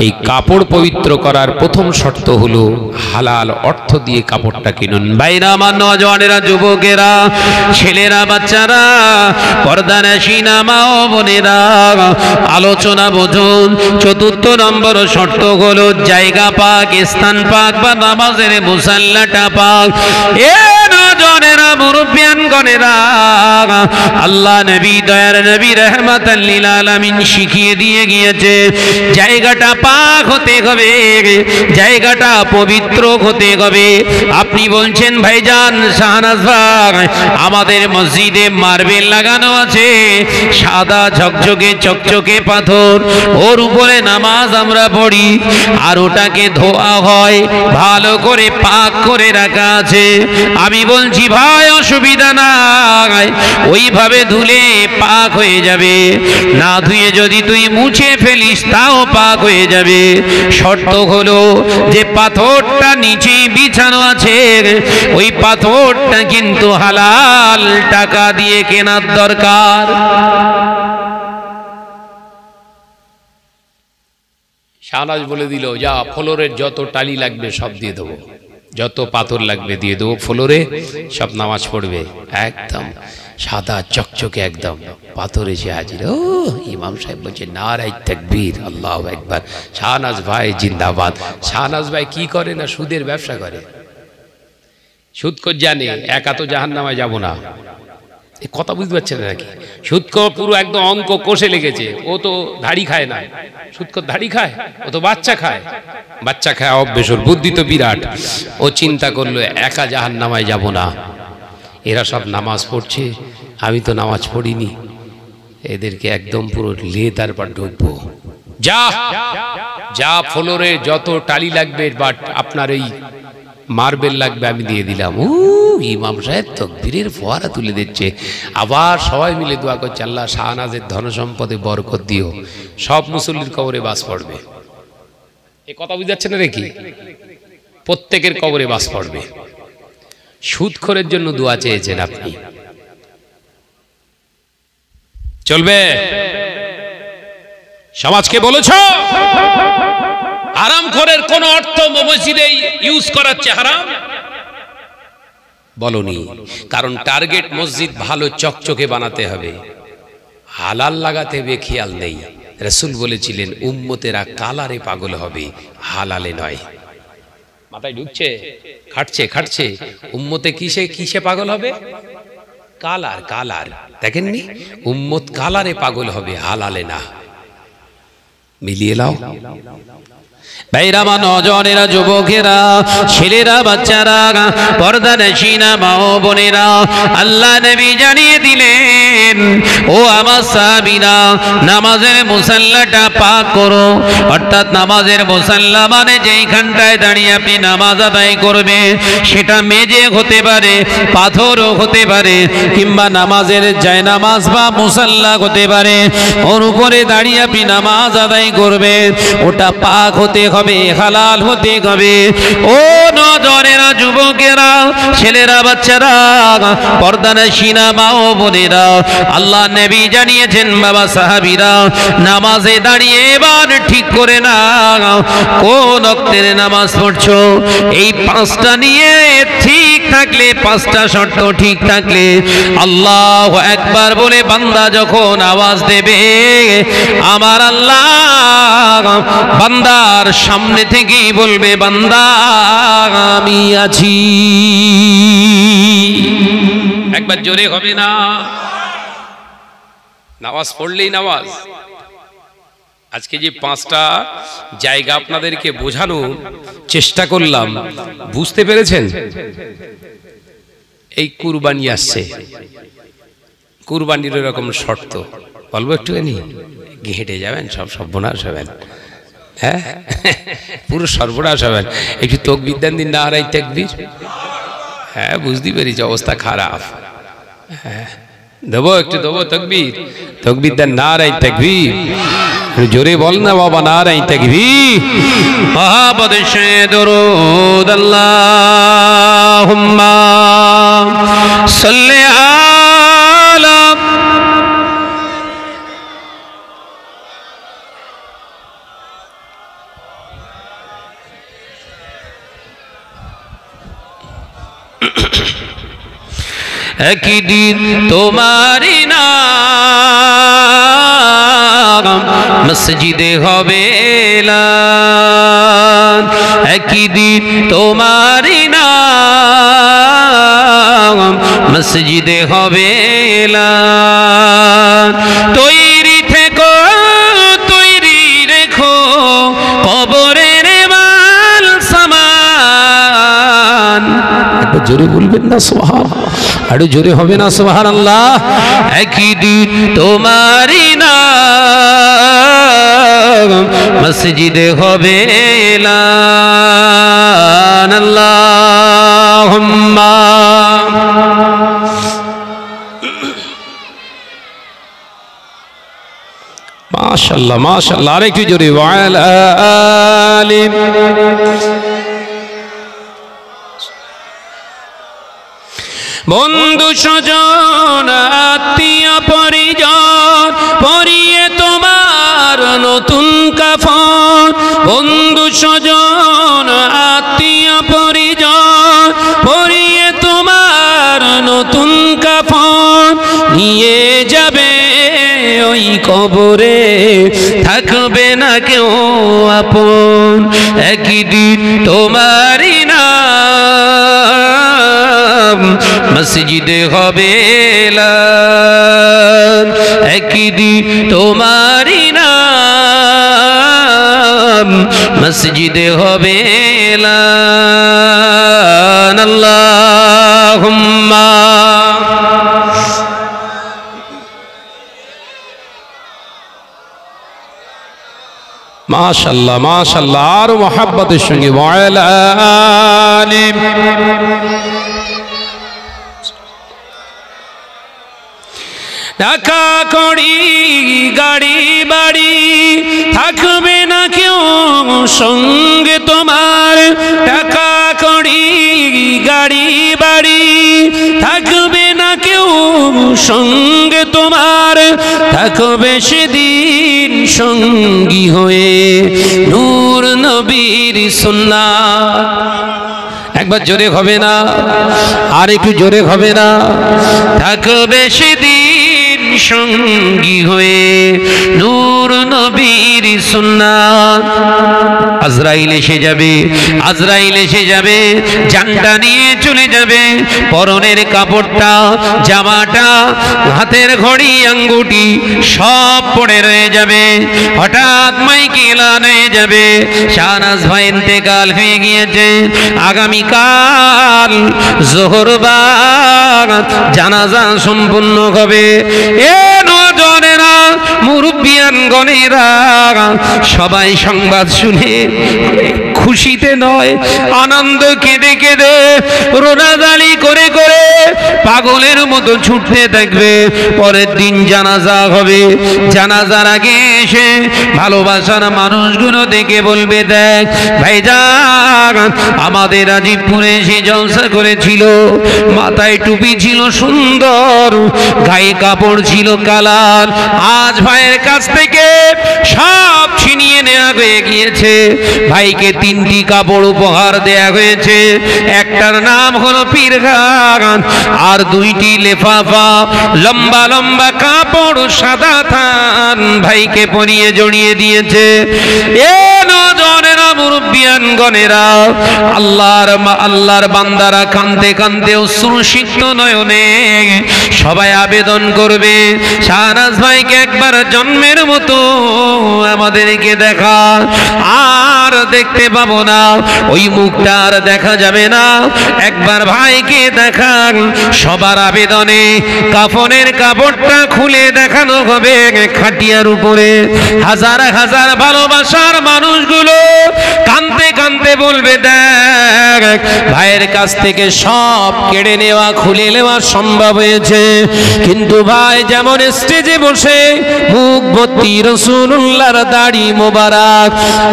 এই কাপড় পবিত্র করার প্রথম শর্ত হলো হালাল অর্থ দিয়ে কাপড়টা কিনুন। ভাইরা আমার, নওজওয়ানেরা, যুবকেরা, ছেলেরা, বাচ্চারা, পর্দানশীনা মা ও বোনেরা, আলোচনা বুঝুন। চতুর্থ নম্বর শর্ত হলো জায়গা পাক, স্থান পাক বা নামাজের মুসাল্লাটা পাক। নওজওয়ানেরা, মুরব্বিয়ানগণেরা, আল্লাহ নবী, দয়ার নবী রহমাতাল লিল আলামিন শিখিয়ে দিয়ে গিয়েছে জায়গাটা পাক হতে হবে, জায়গাটা পবিত্র হতে হবে। আপনি বলছেন ভাইজান শাহনাজ ভাই, আমাদের মসজিদে মার্বেল লাগানো আছে, সাদা ঝকঝকে চকচকে পাথর, ওর উপরে নামাজ আমরা পড়ি, আর ওটাকে ধোয়া হয়, ভালো করে পাক করে রাখা আছে। আমি বলছি ভাই অসুবিধা নাই, ওইভাবে ধুলে পাক হয়ে যাবে। না ধুয়ে যদি তুই মুছে ফেলিস তাও পাক হয়ে যাবে। শর্ত হলো যে পাথরটা নিচে বিছানো আছে ওই পাথরটা কিন্তু হালাল টাকা দিয়ে কেনার দরকার। শাহনাজ বলে দিল, যা ফ্লোরের যত টালি লাগবে সব দিয়ে দেবো, যত পাথর লাগবে দিয়ে দেবো ফ্লোরে, সব নামাজ পড়বে একদম সাদা চকচকে, একদম পাথর এসে হাজির। ও ইমাম সাহেব বলছে নারায়ে তাকবীর, আল্লাহু আকবার। শাহনাজ ভাই জিন্দাবাদ। শাহনাজ ভাই কি করে না, সুদের ব্যবসা করে। সুদখোর জানে একা তো জাহান্নামে যাব না, এই কথা বুঝতে পারছেন নাকি? সুদখোর পুরো একদম অঙ্ক কষে লেগেছে। ও তো ধাড়ি খায় না, সুদখোর ধাড়ি খায়, ও তো বাচ্চা খায়, বাচ্চা খায় অভ্যেস, ওর বুদ্ধি তো বিরাট। ও চিন্তা করলো একা জাহান্নামে যাব না, এরা সব নামাজ পড়ছে, আমি তো নামাজ পড়িনি, এদেরকে একদম পুরো লেদার পর ঢুকবো। যা যা ফ্লোরে যত টালি লাগবে বা আপনার এই মার্বেল লাগবে আমি দিয়ে দিলাম। ও ইমাম সাহেব তাকবীরের ফোয়ারা তুলে দিচ্ছে। আবার সবাই মিলে দোয়া করছে, আল্লাহ শাহনাজের ধন সম্পদে বরকত দিও, সব মুসল্লির কবরে বাস পড়বে। এই কথা বুঝতে পারছেন না নাকি? প্রত্যেকের কবরে বাস পড়বে। সুদখোরের জন্য দোয়া চেয়েছেন আপনি, চলবে? সমাজকে বলেছ হারামখোরের কোন অর্থ মসজিদে ইউজ করাচ্ছে হারাম? বলনি, কারণ টার্গেট মসজিদ ভালো চকচকে বানাতে হবে, হালাল লাগাতে হবে খেয়াল নেই। রাসূল বলেছিলেন উম্মতেরা কালারে পাগল হবে, হালালে নয়। মাথায় ঢুকছে? খাটছে খাটছে। উম্মতে কিসে কিসে পাগল হবে? Colour, colour. দেখেননি, উম্মত কালারে পাগল হবে, হালালে না। মিলিয়ে লাও ভাইরা, মা, নজনেরা, যুবকেরা, ছেলেরা, বাচ্চারা, পর্দানশীনা মা ও বোনেরা, আল্লাহ নবী জানিয়ে দিলেন ও আমার সাহাবীরা, নামাজের মুসাল্লাটা পাক করো। অর্থাৎ নামাজের মুসাল্লা মানে যেইখানটায় দাঁড়িয়ে আপনি নামাজ আদায় করবেন, সেটা মেঝে হতে পারে, পাথরও হতে পারে, কিংবা নামাজের জায়নামাজ বা মুসাল্লা হতে পারে। ওর উপরে দাঁড়িয়ে আপনি নামাজ আদায় করবেন, ওটা পাক হতে হবে, হালাল হতে হবে। ও নজরেরা, যুবকেরা, ছেলেরা, বাচ্চারা, পর্দানশীনা মা ও বোনেরা, আল্লাহ নবী জানিয়েছেন বাবা সাহাবীরা, নামাজে দাঁড়িয়ে এবার ঠিক করে না কোন ওয়াক্তের নামাজ পড়ছো। এই পাঁচটা নিয়ে ঠিক থাকলে, পাঁচটা শর্ত ঠিক থাকলে, আল্লাহু আকবার বলে বান্দা যখন আওয়াজ দেবে, আমার আল্লাহ বান্দার সামনে থেকেই বলবে, বান্দা আমি আছি। একবার জোরে হবে না? নামাজ পড়লেই নামাজ। আজকে যে পাঁচটা জায়গা আপনাদেরকে বোঝানো চেষ্টা করলাম, বুঝতে পেরেছেন? এই কুরবানি আসছে, কুরবানির এরকম শর্ত বলবো একটুখানি, ঘেঁটে যাবেন, সব সর্বনাশ হবেন। হ্যাঁ, পুরো সর্বনাশ হবেন। একটু তাকবীর দেন দিন, নারায়ে তাকবীর। হ্যাঁ, বুঝতে পেরেছি অবস্থা খারাপ। হ্যাঁ, দেবো একটু, দেবো তাকবীর। তাকবীর দেন, নারায়ে তাকবীর। জোরে বল না বাবা, নারায়ে তাকবীর। মহাপদে দরুদ, আল্লাহুম্মা সাল্লি আলা একদিন তোমারি নাম মসজিদে হবে এলান, একদিন তোমারি নাম মসজিদে হবে এলান। তৈরি থেকো, তৈরি রেখো কবরের মাল সামান। একবার জোরে বলবেন না সুবহানাল্লাহ? আরো জোরে হবে না সুবহানাল্লাহ? একদিন তোমারি নাম মসজিদে হবে এলান। আল্লাহুম্মা মাশাআল্লাহ মাশাআল্লাহ, আরেকটু জোরে ওয়া আলা আলি। বন্ধু স্বজন আত্মীয় পরিজন পরিয়ে তোমার নতুন কাফন, বন্ধু স্বজন আত্মীয় পরিজন নিয়ে যাবে ওই কবরে, থাকবে না কেউ আপন। একদিন তোমারই নাম মসজিদে হবে এলান, একদিন তোমারই নাম মসজিদে হবে এলান। আল্লাহুম্মা মাশাআল্লাহ মাশাআল্লাহ, আর মুহাব্বতের সঙ্গে ওয়ালা আলি। টাকা কড়ি গাড়ি বাড়ি থাকবে না কেউ সঙ্গে তোমার, টাকা কড়ি গাড়ি বাড়ি থাকবে না কেউ সঙ্গে তোমার, থাকবে সেদিন সঙ্গী হয়ে নূর নবীর সুন্নাত। একবার জোরে হবে না, আর একটু জোরে হবে না? থাকবে সেদিন সঙ্গী হয়ে নূর নবীর সুন্নাত। আজরাইল এসে যাবে, আজরাইল এসে যাবে, জানটা নিয়ে চলে যাবে। পরনের কাপড়টা, জামাটা, হাতের ঘড়ি, আঙ্গুটি সব পড়ে রয়ে যাবে। হঠাৎ মাইকে এলান হয়ে যাবে, শাহনাজ ভাই ইন্তেকাল হয়ে গিয়েছে, আগামীকাল জোহর বাদ জানাজা সম্পূর্ণ হবে। এ নজনেরা, মুরব্বিয়ান গণেরা সবাই সংবাদ শুনে খুশিতে নয়, আনন্দ কেঁদে কেঁদে রোনাদালি করে করে পাগলের মতো ছুটতে থাকবে। পরের দিন জানাজা হবে, জানাজার আগে এসে ভালোবাসার মানুষগুলো দেখে বলবে, দেখ ভাইজান আমাদের রাজীবপুরে এসে জলসা করেছিল, মাথায় টুপি ছিল সুন্দর, গায়ে কাপড় ছিল কালার, আজ ভাইয়ের কাছ থেকে সব ছিনিয়ে নেওয়া হয়ে গিয়েছে। ভাইকে 3টি কাপড় উপহার দেয়া হয়েছে, একটার নাম হলো পীরঘান, আর 2টি লেফাফা লম্বা লম্বা কাপড় সাদা থান ভাইকে পরিয়ে জড়িয়ে দিয়েছে। এ নজনেরা, মুরব্বিয়ান গণেরা, আল্লাহর বান্দারা কাঁদতে কাঁদতে অশ্রুসিক্ত নয়নে সবাই আবেদন করবে, শাহনাজ ভাইকে একবার জন্মের মতো আমাদেরকে দেখা, আর দেখতে পাবো না, ওই মুখটা আর দেখা যাবে না, একবার ভাইকে দেখান। সবার আবেদনে কাফনের কাপড়টা খুলে দেখানো হবে খাটিয়ার উপরে। হাজার হাজার ভালোবাসার মানুষগুলো কাঁদতে কাঁদতে বলবে, দেখ ভাইয়ের কাছ থেকে সব কেড়ে নেওয়া, খুলে নেওয়া সম্ভব হয়েছে, কিন্তু ভাই যেমন স্টেজে বসে মুখ ভর্তি রাসূলুল্লাহর দাড়ি মোবারক,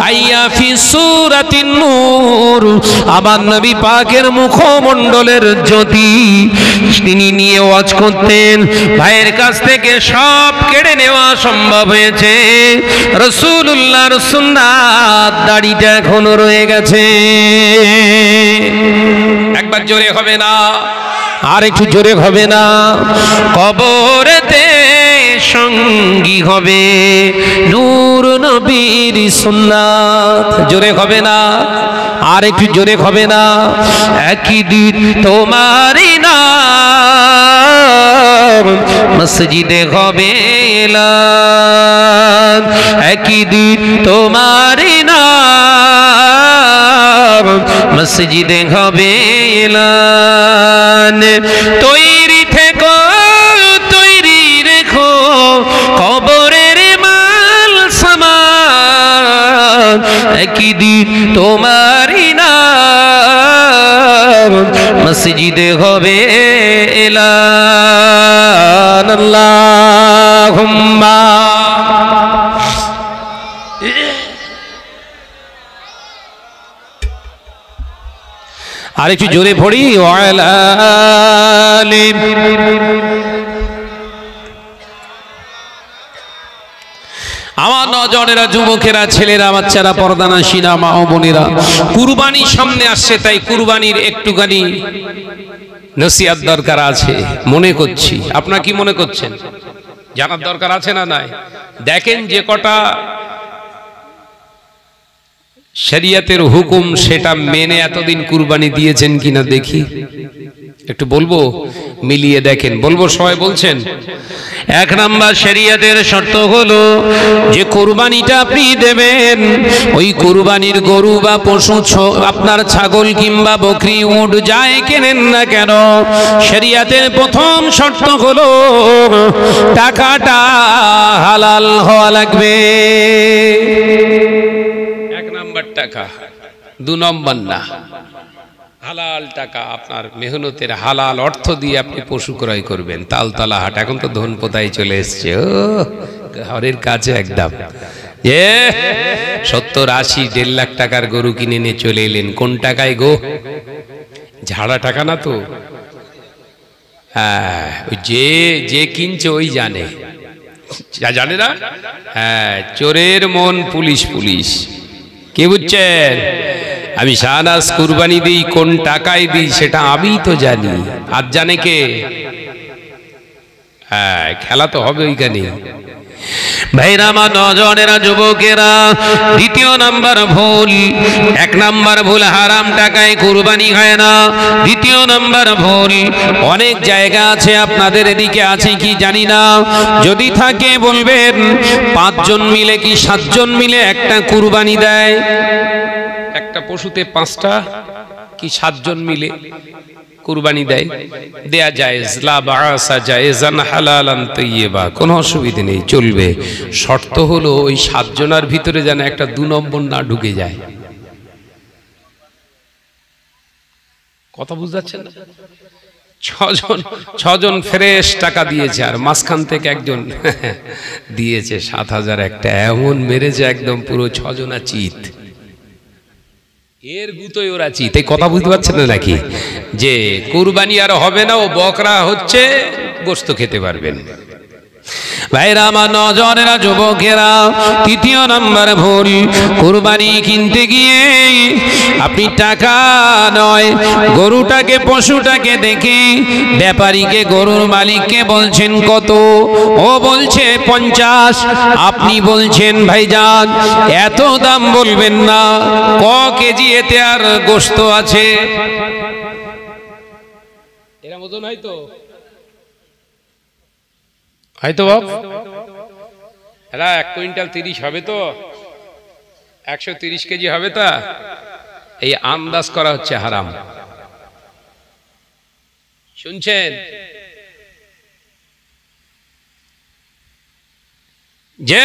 আইয়া ফি সূরাতিন নূর, আমার নবী পাকের মুখমণ্ডলের জ্যোতি তিনি নিয়ে ওয়াজ করতেন, ভাইয়ের কাছ থেকে সব কেড়ে নেওয়া সম্ভব হয়েছে। রাসূলুল্লাহর সুন্নাত দাড়িটা এখনো রয়ে গেছে। একবার জোরে হবে না, আর একটু জোরে হবে না? কবরেতে সঙ্গী হবে নূর নবীর সুন্নাত। জোরে হবে না, আর একটু জোরে হবে না? একদিন তোমারই নাম মসজিদে হবে এলান, একদিন তোমারই নাম মসজিদে হবে এলান। তৈরি থেকো, তৈরি রেখো কবরের মাল সামান, একদিন তোমারই নাম মসজিদে হবে এলান। আল্লাহুম্মা আর একটু জোরে পড়ি, ওয়ালা আলি। আমার নজনেরা, যুবকেরা, ছেলেরা, বাচ্চারা, পর্দানাশীরা, মা ও বোনেরা, কুরবানি সামনে আসছে, তাই কুরবানির একটুখানি নসিহত দরকার আছে মনে করছি। আপনারা কি মনে করছেন? জানার দরকার আছে না নাই? দেখেন যে কটা শরিয়তের হুকুম সেটা মেনে এতদিন কুরবানি দিয়েছেন কিনা দেখি, একটু বলবো, মিলিয়ে দেখেন। বলবো, সবাই বলছেন? এক নাম্বার শরিয়তের শর্ত হলো যে কুরবানিটা আপনি দেবেন, ওই কুরবানির গরু বা পশু, আপনার ছাগল কিংবা বকরি, উট যাই কেনেন না কেন, শরিয়তের প্রথম শর্ত হলো টাকাটা হালাল হওয়া লাগবে। এক নাম্বার টাকা, দু নম্বর না, হালাল টাকা, আপনার মেহনতের হালাল অর্থ দিয়ে আপনি পশু ক্রয় করবেন। তালতলা হাট, এখন তো ধনপোতায় চলে এসছে, ও ঘরের কাছে একদম, 70-80 1.5 লাখ টাকার গরু কিনে নিয়ে চলে এলেন। কোন টাকায় গো? ঝাড়া টাকা না তো? হ্যাঁ, যে কিনছে ওই জানে, জানে না? হ্যাঁ, চোরের মন পুলিশ পুলিশ। কে বুঝছেন? আমি শাহনাজ কুরবানি দিই, কোন টাকায় দিই সেটা আমি তো জানি, আর জানে কে? হ্যাঁ, খেলা তো হবে ওইখানে। ভাইরা আমার, নজনেরা, যুবকেরা, দ্বিতীয় নাম্বার ভুল, এক নাম্বার ভুল হারাম টাকায় কুরবানি হয় না। দ্বিতীয় নাম্বার ভুল, অনেক জায়গা আছে, আপনাদের এদিকে আছে কি জানি না, যদি থাকে বলবেন, 5 জন মিলে কি 7 জন মিলে একটা কুরবানি দেয়, একটা পশুতে 5টা কি 7 জন মিলে কুরবানি দেয়, দেয়া জায়েজ, লা বাসা জায়েজান হালালান তাইয়্যিবা, কোনো অসুবিধা নেই, চলবে। শর্ত হলো ওই 7 জনের ভিতরে যেন একটা 2 নম্বর না ঢুকে যায়। কথা বুঝাচ্ছেন না? 6 জন ফ্রেশ টাকা দিয়েছে, আর মাঝখান থেকে একজন দিয়েছে 7,000 একটা, এমন মেরেছে একদম পুরো 6 জনা চিত, এর গুতোয় ওরা চিত। এই কথা বুঝতে পারছেন না নাকি? যে কুরবানি আর হবে না, ও বকরা হচ্ছে, গোশত খেতে পারবেন। ভাইরা আমার, নজনেরা, যুবকেরা, তৃতীয় নাম্বার ভুল, কুরবানি কিনতে গিয়ে আপনি টাকা নয়, গরুটাকে, পশুটাকে দেখে ব্যাপারীকে, গরুর মালিককে বলছেন কত, ও বলছে 50, আপনি বলছেন ভাইজান এত দাম বলবেন না, ক কেজি এতে আর গোশত আছে? এরা ওজন হয়তো বাপ, এরা 1 কুইন্টাল 30 হবে তো, 130 কেজি হবে তা? এই আন্দাজ করা হচ্ছে হারাম। শুনছেন? যে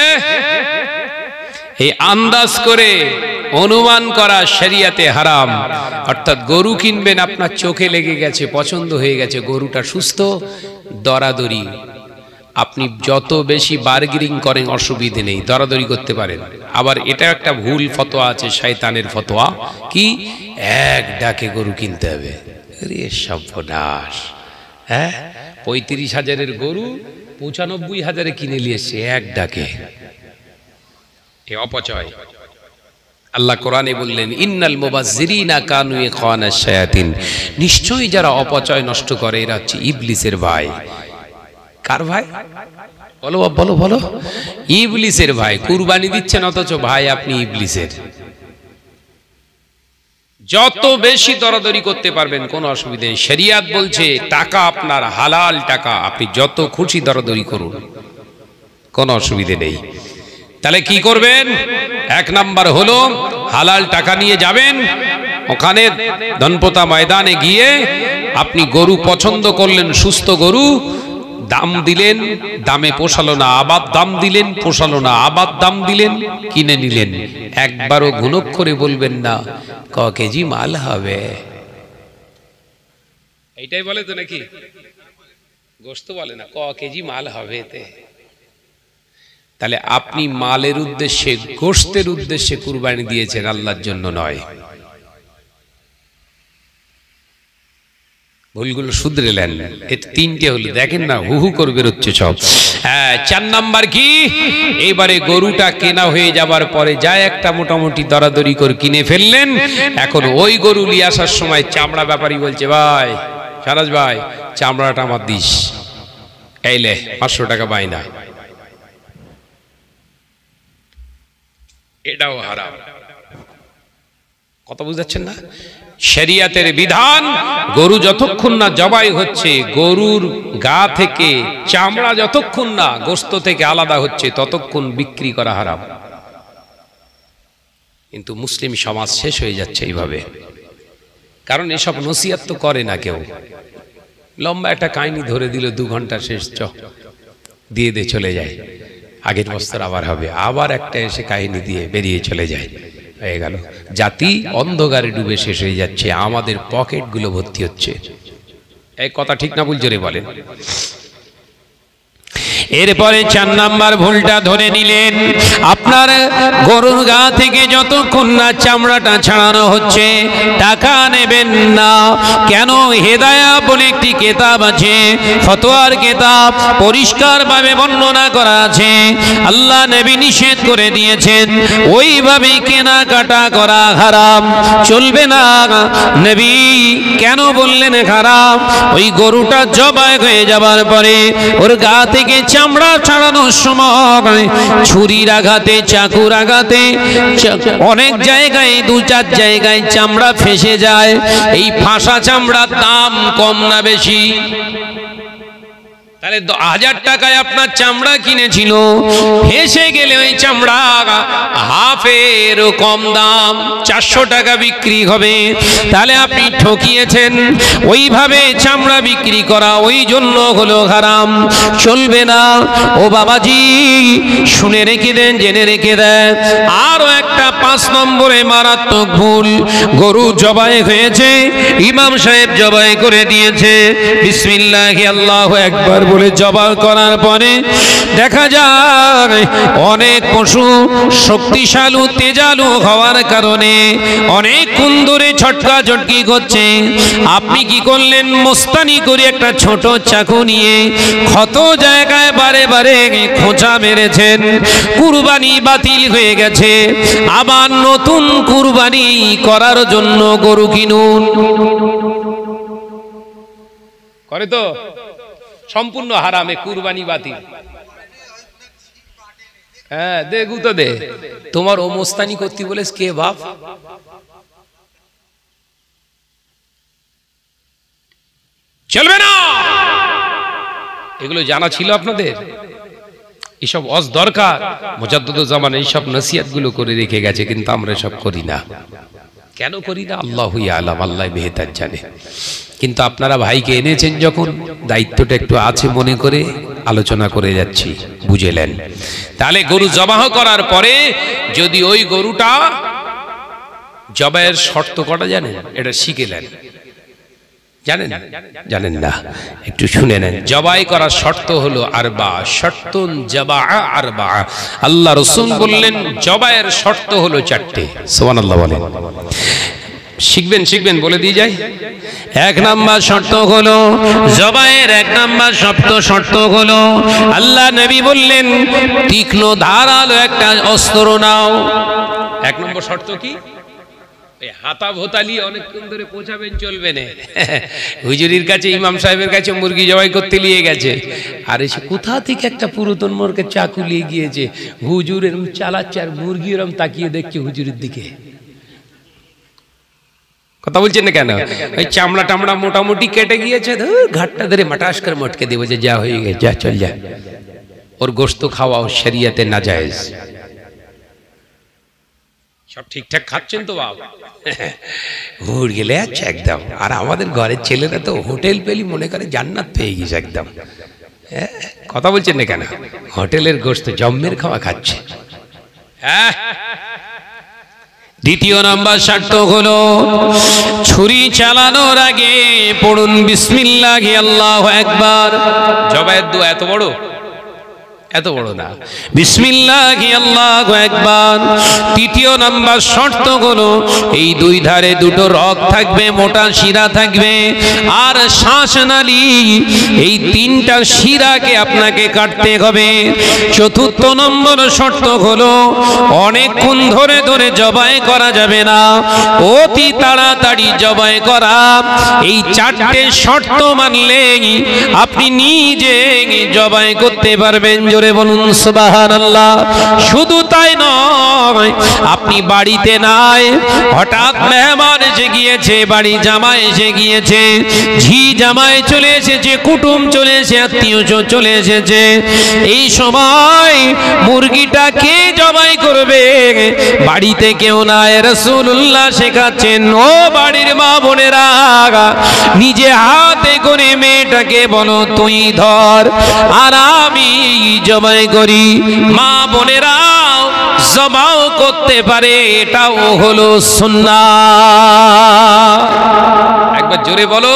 এই আন্দাজ করে অনুমান করা শরিয়তে হারাম। অর্থাৎ গরু কিনবেন, আপনার চোখে লেগে গেছে, পছন্দ হয়ে গেছে, গরুটা সুস্থ, দরাদরি, আপনি যত বেশি বার্গেনিং করেন অসুবিধে নেই, দরাদরি করতে পারেন। আবার এটা একটা ভুল ফতোয়া আছে, শয়তানের ফতোয়া, কি এক ডাকে গরু কিনতে হবে। আরে সর্বনাশ! হ্যাঁ, 35,000-এর গরু 95,000-এ কিনে নিয়ে এসছে এক ডাকে, এ অপচয়। আল্লাহ কোরআনে বললেন, ইন্নাল মুবাজ্জিরিনা কানু ইখওয়ানাশ শায়াতিন, নিশ্চয়ই যারা অপচয় নষ্ট করে এরা হচ্ছে ইবলিসের ভাই। কার ভাই? বলো বলো বলো। ইবলিসের ভাই। কুরবানি দিচ্ছেন অথচ ভাই আপনি ইবলিসের। যত বেশি দরাদরি করতে পারবেন কোনো অসুবিধা নেই। শরিয়ত বলছে টাকা আপনার হালাল টাকা, আপনি যত খুশি দরাদরি করুন, কোনো অসুবিধা নেই। তাহলে কি করবেন? 1 নাম্বার হলো হালাল টাকা নিয়ে যাবেন, ওখানে ধনপোতা ময়দানে গিয়ে আপনি গরু পছন্দ করলেন, সুস্থ গরু, দাম দিলেন, দামে পোষালো না, আবার দাম দিলেন, পোষালো না, আবার দাম দিলেন, কিনে নিলেন। একবারও গুণক করে বলবেন না ক কেজি মাল হবে, এইটাই বলে তো নাকি? গোশত বলে না, ক কেজি মাল হবে এতে। তাহলে আপনি মালের উদ্দেশ্যে, গোশতের উদ্দেশ্যে কুরবানি দিয়েছেন, আল্লাহর জন্য নয়। ভুলগুলো শুধরেলেন। এর 3টে হলো, দেখেন না হু হু করে বেরোচ্ছে সব। 4 নাম্বার কি? এবারে গরুটা কেনা হয়ে যাবার পরে যায় একটা মোটামুটি দরাদরি করে কিনে ফেললেন। এখন ওই গরু নিয়ে আসার সময় চামড়া ব্যাপারী বলছে, ভাই সারাজ ভাই চামড়াটা আমার দিস, এইলে 500 টাকা বাইনা, এটাও হারাম। কথা বুঝাচ্ছেন না? শরিয়াতের বিধান, গরু যতক্ষণ না জবাই হচ্ছে, গরুর গা থেকে চামড়া যতক্ষণ না গোশত থেকে আলাদা হচ্ছে, ততক্ষণ বিক্রি করা হারাম। কিন্তু মুসলিম সমাজ শেষ হয়ে যাচ্ছে এইভাবে, কারণ এসব নসিহত তো করে না কেউ। লম্বা একটা কাহিনী ধরে দিল, 2 ঘন্টা শেষ, দিয়ে দিয়ে চলে যায়, আগের বছর আবার হবে, আবার একটা এসে কাহিনী দিয়ে বেরিয়ে চলে যায়, হয়ে গেল। জাতি অন্ধকারে ডুবে শেষ হয়ে যাচ্ছে, আমাদের পকেটগুলো ভর্তি হচ্ছে। এই কথা ঠিক না ভুল জোরে বলেন? এরপরে 4 নাম্বার ভুলটা ধরে নিলেন, আপনার গরুর গা থেকে যতক্ষণ না চামড়াটা ছাড়ানো হচ্ছে টাকা নেবেন না। কেন? হেদায়া বলে একটি কিতাব আছে, ফতোয়ার কিতাব, পরিষ্কারভাবে বর্ণনা করা আছে, আল্লাহ নবী নিষেধ করে দিয়েছেন, ওইভাবে কেনাকাটা করা হারাম, চলবে না। নবী কেন বললেন হারাম? ওই গরুটা জবাই হয়ে যাবার পরে ওর গা থেকে চামড়া ছাড়ানোর সময় ছুরির আঘাতে, চাকুর আঘাতে অনেক জায়গায়, 2-4 জায়গায় চামড়া ফেসে যায়। এই ফাঁসা চামড়ার দাম কম না বেশি? তাহলে 1000 টাকায় আপনার চামড়া কিনেছিল, ফেসে গেলে ওই চামড়া হাফের কম দাম 400 টাকা বিক্রি হবে, তাহলে আপনি ঠকিয়েছেন। ওইভাবে চামড়া বিক্রি করা ওই জন্য হলো হারাম, চলবে না। ও বাবাজি শুনে রেখে দেন, জেনে রেখে দেন। আরো একটা 5 নম্বরে মারাত্মক ভুল, গরু জবাই হয়েছে, ইমাম সাহেব জবাই করে দিয়েছে, বিসমিল্লাহি আল্লাহু আকবার বলে জবাই করার পরে দেখা যায় অনেক পশু শক্তিশালী, তেজালু হওয়ার কারণে অনেকক্ষণ ধরে ছটকা ছটকি করছে। আপনি কি করলেন? মোস্তানি করে একটা ছোট চাকু নিয়ে ক্ষত জায়গায় বারে বারে খোঁচা মেরেছেন, কুরবানি বাতিল হয়ে গেছে। আবার নতুন কুরবানি করার জন্য গরু কিনুন। করে তো? সম্পূর্ণ হারামে, কুরবানি বাতিল। হ্যাঁ দে গুতো দে, তোমার ও মোস্তানি করতে বলেছ কে বাপ? চলবে না। এগুলো জানা ছিল আপনাদের? এসব অজ দরকার। মুজাদ্দিদুজ্জামান এইসব নসিহত গুলো করে রেখে গেছে, কিন্তু আমরা সব করি না। কেন করি না? আল্লাহুই আলাম, আল্লাহ বেহতার জানে। কিন্তু আপনারা ভাইকে এনেছেন যখন, দায়িত্বটা একটু আছে মনে করে আলোচনা করে যাচ্ছি, বুঝেলেন? তাহলে গরু জবাহ করার পরে যদি ওই গরুটা জবাইয়ের শর্ত কটা জানেন? এটা শিখেলেন, জানেন? জানেন না? একটু শুনে নেন। জবাই করার শর্ত হলো আরবা, শর্তুন জাবা আরবা। আল্লাহ রাসূল বললেন জবাইয়ের শর্ত হলো 4টে। সুবহানাল্লাহ বলেন। শিখবেন শিখবেন, বলে দিয়ে যাই। 1 নাম্বার শর্ত হলো জবাইয়ের, 1 নাম্বার শর্ত হলো আল্লাহ নবী বললেন তীক্ষ্ণ ধারালো একটা অস্ত্র নাও। 1 নম্বর শর্ত কি? হাতা ভোতালি অনেকক্ষণ ধরে পৌঁছাবেন চলবে না। হুজুরির কাছে, ইমাম সাহেবের কাছে মুরগি জবাই করতে নিয়ে গেছে, আর এসে কোথা থেকে একটা পুরাতন মোরকে চাকু নিয়ে গিয়েছে, হুজুর এরম চালাচ্ছে আর মুরগি এরম তাকিয়ে দেখছে হুজুরের দিকে। কথা বলছেন না কেন? ওই চামড়া টামড়া মোটামুটি কেটে গিয়েছে, ঘাটটা ধরে মাটাস করে মটকে দেবো যে যা হয়ে গেছে, যা চল যা। ওর গোশত খাওয়াও শরিয়াতে নাজায়েজ। সব ঠিকঠাক খাচ্ছেন তো বাবা? হুড় গেলে আছে একদম। আর আমাদের ঘরের ছেলেরা তো হোটেল পেলি মনে করে জান্নাত পেয়ে গেছে একদম। কথা বলছেন না কেন? হোটেলের গোশত জম্মের খাওয়া খাচ্ছে। হ্যাঁ। 2 নম্বর শর্ত হলো ছুরি চালানোর আগে পড়ুন বিসমিল্লাহি আল্লাহু আকবার। জবাইয়ের দোয়া এত বড়, এত বড় না। বিসমিল্লাহি আল্লাহু আকবার। তৃতীয় নাম্বার শর্ত হলো এই দুই ধারে দুটো রগ থাকবে, মোটা শিরা থাকবে, আর শ্বাসনালী, এই তিনটা শিরাকে আপনাকে কাটতে হবে। চতুর্থ নম্বর শর্ত হলো অনেকক্ষণ ধরে ধরে জবাই করা যাবে না, অতি তাড়াতাড়ি জবাই করা। এই চারটে শর্ত মানলে আপনি নিজে জবাই করতে পারবেন। জোরে বলুন সুবহানাল্লাহ। শুধু তাই নয়, আপনি বাড়িতে নাই, হঠাৎ মেহমান এসে গিয়েছে, বাড়ি জামাই এসে গিয়েছে, ঝি জামাই চলে এসেছে, কুটুম চলে এসেছে, আত্মীয় চলে এসেছে, এই সময় মুরগিটা কে জবাই করবে? বাড়িতে কেউ নাই। রাসূলুল্লাহ শেখাচ্ছেন, ও বাড়ির মা বোনেরা, নিজে হাতে করে মেয়েটাকে বলো তুই ধর আর আমি জবাই করি। মা বোনেরা জবাও করতে পারে, এটাও হলো সুন্নাহ। একবার জোরে বলো।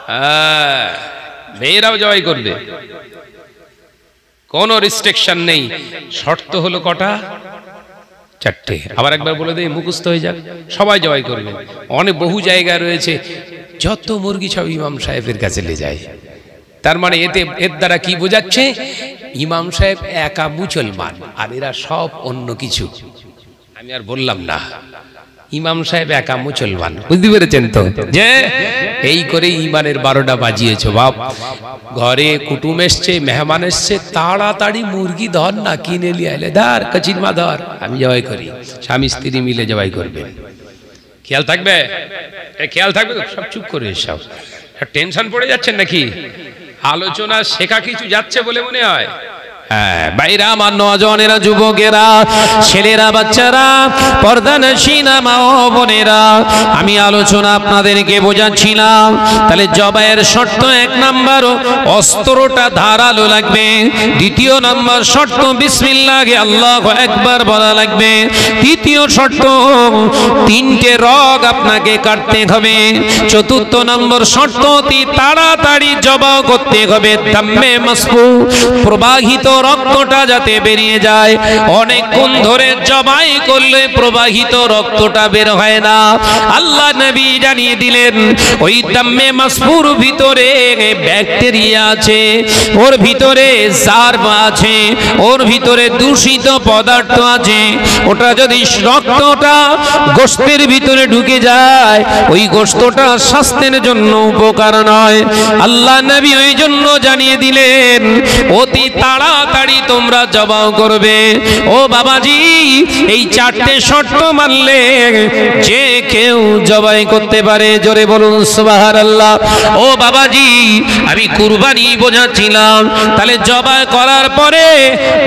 হ্যাঁ, মেয়েরাও জবাই করবে, কোনো রেস্ট্রিকশন নেই। শর্ত হলো কটা? চারটে। আবার একবার বলে দেই, মুখস্থ হয়ে যাক, সবাই জবাই করবেন। অনেক বহু জায়গা রয়েছে যত মুরগি সব ইমাম সাহেবের কাছে নিয়ে যায়। তার মানে এর দ্বারা কি বোঝাচ্ছে? ইমাম সাহেব একা মুসলমান আর এরা সব অন্য কিছু। আমি আর বললাম না, ইমাম সাহেব একা মুসলমান। বুঝতে পেরেছেন তো? যে এই করে ইমানের 12টা বাজিয়েছো বাপ। ঘরে কুটুম এসছে, মেহমান এসছে, তাড়াতাড়ি মুরগি ধর না, কিনে নিয়ে এলে ধর, কচির মা ধর, আমি জবাই করি। স্বামী স্ত্রী মিলে জবাই করবেন। খেয়াল থাকবে, খেয়াল থাকবে। সব চুপ করে, সব টেনশন পড়ে যাচ্ছেন নাকি? আলোচনা শেখা কিছু যাচ্ছে বলে মনে হয়? হ্যাঁ, বাইরা আমার নওজওয়ানেরা, যুবকেরা, ছেলেরা, বাচ্চারা, পর্দানশীনা মা ও বোনেরা, আমি আলোচনা আপনাদেরকে বোঝাচ্ছিলাম। তাহলে জবাইয়ের শর্ত, 1 নাম্বার অস্ত্রটা ধারালো লাগবে। দ্বিতীয় নাম্বার শর্ত বিসমিল্লাহি আল্লাহু আকবার বলা লাগবে। তৃতীয় শর্ত 3টে রগ আপনাকে কাটতে হবে। চতুর্থ নম্বর শর্ত অতি তাড়াতাড়ি জবাই করতে হবে। দাম্মে মাসফু, প্রবাহিত রক্তটা যাতে বেরিয়ে যায়। অনেকক্ষণ ধরে জবাই করলে প্রবাহিত রক্তটা বের হয় না। আল্লাহ নবী জানিয়ে দিলেন, ওই দাম্মে মাসফুর ভিতরে ব্যাকটেরিয়া আছে, ওর ভিতরে জার্ম আছে, ওর ভিতরে দূষিত পদার্থ আছে। ওটা যদি রক্তটা গোশতের ভিতরে ঢুকে যায়, ওই গোশতটা স্বাস্থ্যের জন্য উপকার নয়। আল্লাহ নবী ওই জন্য জানিয়ে দিলেন, অতি তাড়াতাড়ি তোমরা জবাই করবে। ও বাবাজি, এই 4টে শর্ত মানলে যে কেউ জবাই করতে পারে। জোরে বলুন সুবহানাল্লাহ। ও বাবাজি, আমি কুরবানি বোঝাচ্ছিলাম। তাহলে জবাই করার পরে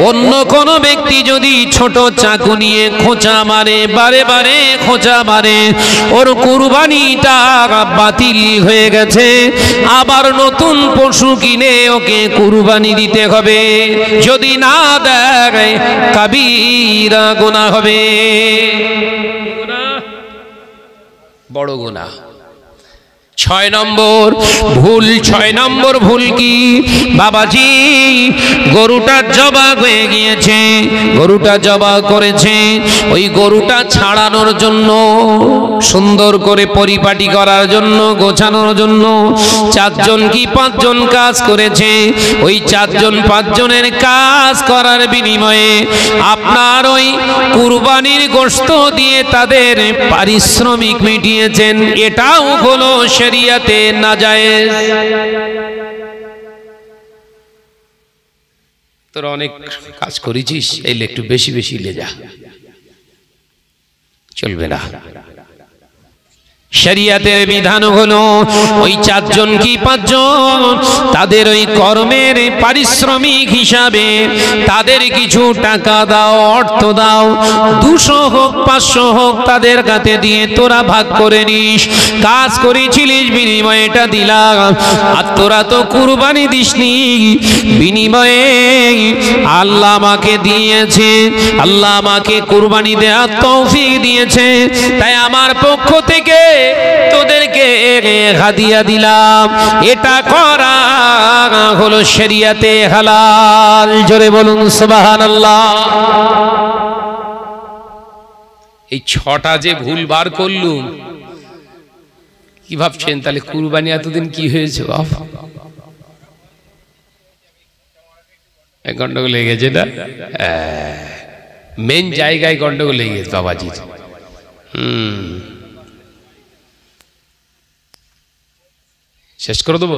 অন্য কোনো ব্যক্তি যদি ছোট চাকু নিয়ে খোঁচা মারে, বারে বারে খোঁচা মারে, ওর কুরবানিটা বাতিল হয়ে গেছে। আবার নতুন পশু কিনে ওকে কুরবানি দিতে হবে। যদি না দেয়, কাবীরা গুনাহ হবে, বড় গুনাহ। 6 নম্বর ভুল। 6 নম্বর ভুল কি? বাবাজি, গরুটা জবাই হয়ে গিয়েছে, গরুটা জবাই করেছে, ওই গরুটা ছাড়ানোর জন্য, সুন্দর করে পরিপাটি করার জন্য, গোছানোর জন্য 4 জন কি 5 জন কাজ করেছে। ওই 4 জন 5 জনের কাজ করার বিনিময়ে আপনার ওই কুরবানির গোশত দিয়ে তাদের পারিশ্রমিক মিটিয়েছেন। এটাও হলো শরিয়াতে নাজায়েজ। তোরা অনেক কাজ করেছিস, এই একটু বেশি বেশি লে যা, চলবে না। শরিয়াতের বিধান হলো ওই 4 জন কি 5 জন তাদের ওই কর্মের পারিশ্রমিক হিসাবে তাদের কিছু টাকা দাও, অর্থ দাও, 200 হোক 500 হোক তাদের কাছে দিয়ে তোরা ভাগ করে নিস। কাজ করেছিলিস, বিনিময়ে এটা দিলাম। আর তোরা তো কুরবানি দিসনি, বিনিময়ে আল্লাহ আমাকে দিয়েছে, আল্লাহ আমাকে কুরবানি দেওয়ার তৌফিক দিয়েছে। তাই আমার পক্ষ থেকে তোদেরকে হাদিয়া দিলাম, এটা করা হলো শরিয়াতে হালাল। জোরে বলুন সুবহানাল্লাহ। এই 6টা যে ভুল বার করলুম, কি ভাবছেন তাহলে কুরবানি এতদিন কি হয়েছে? গন্ডগোল লেগে গেছে না? মেন জায়গায় গন্ডগোল লেগে গেছে বাবাজি। শেষ করে দেবো?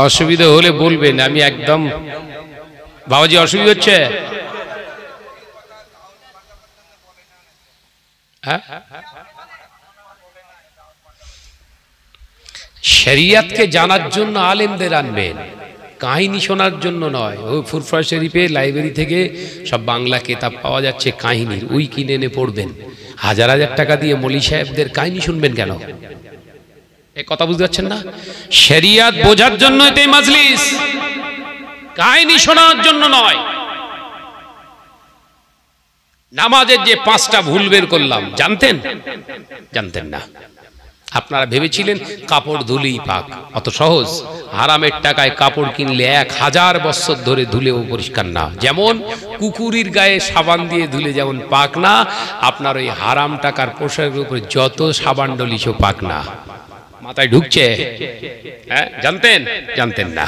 অসুবিধা হলে বলবেন, আমি একদম। বাবাজি অসুবিধা হচ্ছে? হ্যাঁ, শরিয়াতকে জানার জন্য আলেমদের আনবেন, কাহিনী শোনার জন্য নয়। ওই ফুরফুরা শরীফে লাইব্রেরি থেকে সব বাংলা কিতাব পাওয়া যাচ্ছে কাহিনীর, ওই কিনে এনে পড়বেন। হাজার হাজার টাকা দিয়ে মৌলী সাহেবদের কাহিনী শুনবেন কেন? এই কথা বুঝতে পারছেন না? শরিয়াত বোঝার জন্য এই মাজলিস, কাহিনী শোনার জন্য নয়। নামাজের যে 5টা ভুল বের করলাম, জানতেন? জানতেন না। আপনারা ভেবেছিলেন কাপড় ধুলেই পাক, অত সহজ। হারামের টাকায় কাপড় কিনলে 1000 বছর ধরে ধুলেও পরিষ্কার না। যেমন কুকুরের গায়ে সাবান দিয়ে ধুলে যেমন পাক না, আপনার ওই হারাম টাকার পোশাকের উপরে যত সাবান ডলিছো পাক না। মাথায় ঢুকছে? হ্যাঁ, জানতেন? জানতেন না।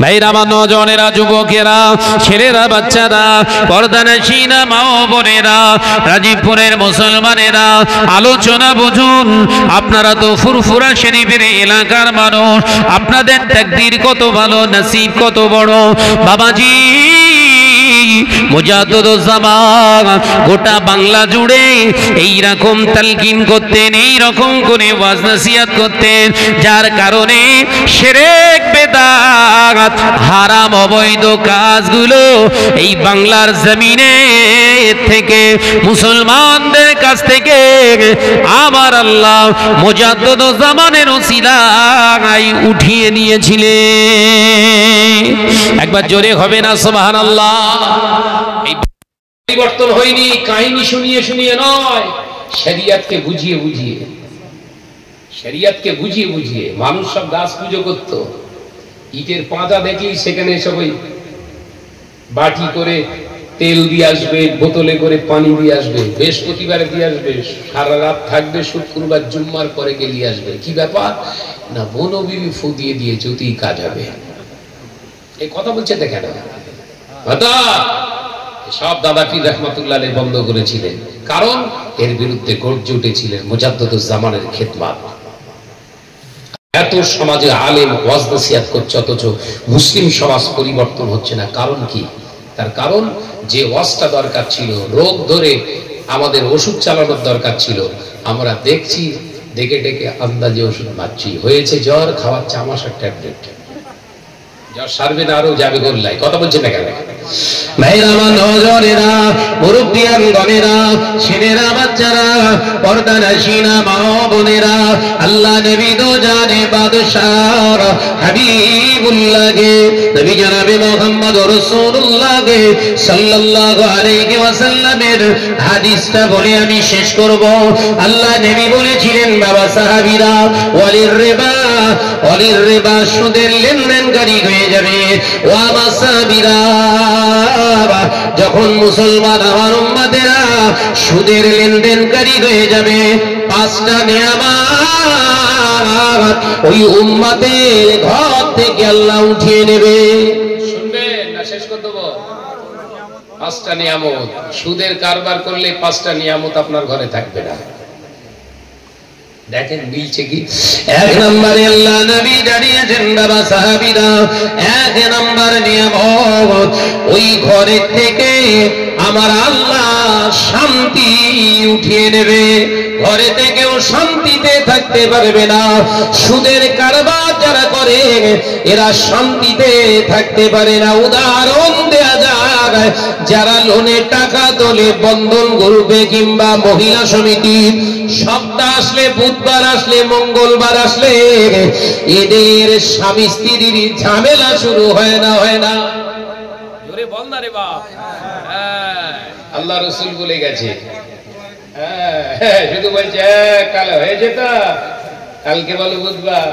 ভাইরা, আমার নজনেরা, যুবকেরা, ছেলেরা, বাচ্চারা, পর্দানশীনা মা ও বোনেরা, রাজীবপুরের মুসলমানেরা, আলোচনা বুঝুন। আপনারা তো ফুরফুরা শরীফের এলাকার মানুষ, আপনাদের তাকদীর কত ভালো, নসিব কত বড়। বাবাজি মুজাদ্দিদুজ্জামান গোটা বাংলা জুড়ে এইরকম তালকিন করতেন, এইরকম করে ওয়াজ নসিহত করতেন, যার কারণে শিরক, বেদাত, হারাম, অবৈধ কাজগুলো এই বাংলার জমিনে থেকে, মুসলমানদের কাছ থেকে আমার আল্লাহ মুজাদ্দিদুজ্জামানের ওসিলায় উঠিয়ে নিয়েছিলেন। একবার জোরে হবে না সুবহানাল্লাহ? এই পরিবর্তন হয়নি কাহিনী শুনিয়ে শুনিয়ে নয়, শরিয়াতকে বুঝিয়ে বুঝিয়ে। শরিয়াতকে বুঝিয়ে বুঝিয়ে মানুষ সব গাছ পুজো করত। ইটের পাতা দেখলেই সেখানে সবাই বাটি করে তেল দিয়ে আসবে, বোতলে করে পানি দিয়ে আসবে, বৃহস্পতিবারে দিয়ে আসবে, সারা রাত থাকবে, শুক্রবার জুম্মার পরে গেলিয়ে আসবে। কি ব্যাপার না, বনবিবি ফু দিয়ে দিয়েছে, ওতেই কাজ হবে। এই কথা বলছে দেখেন, সব দাদা পীর রহমাতুল্লাহ আলাইহি বন্ধ করেছিলেন, কারণ এর বিরুদ্ধে গর্জে উঠেছিলেন মুজাদ্দিদুজ্জামানের খেদমত। এত সমাজে আলেম ওয়াজ নসিহত করছে, অথচ মুসলিম সমাজ পরিবর্তন হচ্ছে না। কারণ কি? তার কারণ যে ওয়াজটা দরকার ছিল, রোগ ধরে আমাদের ওষুধ চালানোর দরকার ছিল, আমরা দেখছি ডেকে ডেকে আন্দাজে ওষুধ পাচ্ছি। হয়েছে জ্বর, খাওয়াচ্ছে আমাশার ট্যাবলেট, জ্বর সারবে না, আরো যাবে গোল্লায়। কথা বলছেন না কেন? ভাইরা, আমার নজরেরা, মুরব্বিয়ান গণেরা, ছেলেরা, বাচ্চারা, পর্দানশীনা মা বোনেরা, আল্লাহ নবী দো জানে বাদশাহ হাবিবুল্লাহকে, নবী জনাবে মুহাম্মদ রাসূলুল্লাহকে সাল্লাল্লাহু আলাইহি ওয়াসাল্লামের হাদিসটা বলে আমি শেষ করব। আল্লাহ নবী বলেছিলেন, বাবা সাহাবীরা, ওয়ালির রিবা সুদের লেনদেনকারী হয়ে যাবে। ও আমার সাহাবীরা, যখন মুসলমান আমার উম্মতেরা সুদের লেনদেনকারী হয়ে যাবে, 5টা নিয়ামত ওই উম্মতের ঘর থেকে আল্লাহ উঠিয়ে নেবে। শুনবেন না, শেষ করে দেব। 5টা নিয়ামত, সুদের কারবার করলে 5টা নিয়ামত আপনার ঘরে থাকবে না। দেখেন মিলছে কি? 1 নম্বরে আল্লাহ নবী জানিয়েছেন, বাবা সাহাবীরা, 1 নম্বর নিয়ামত, ওই ঘরে থেকে আমার আল্লাহ শান্তি উঠিয়ে নেবে। ঘরে থেকেও শান্তিতে থাকতে পারবে না। সুদের কারবার যারা করে এরা শান্তিতে থাকতে পারে না। উদাহরণ দেয়া যায়, যারা লোনে টাকা তোলে বন্ধন গ্রুপে কিংবা মহিলা সমিতি, সপ্তাহ আসলে, বুধবার আসলে, মঙ্গলবার আসলে এদের স্বামী স্ত্রীর ঝামেলা শুরু হয় না? জোরে বল না রে বাপ। আল্লাহ রসুল বলে গেছে, শুধু বলছে কাল হয়েছে তো, কালকে বলো বুধবার,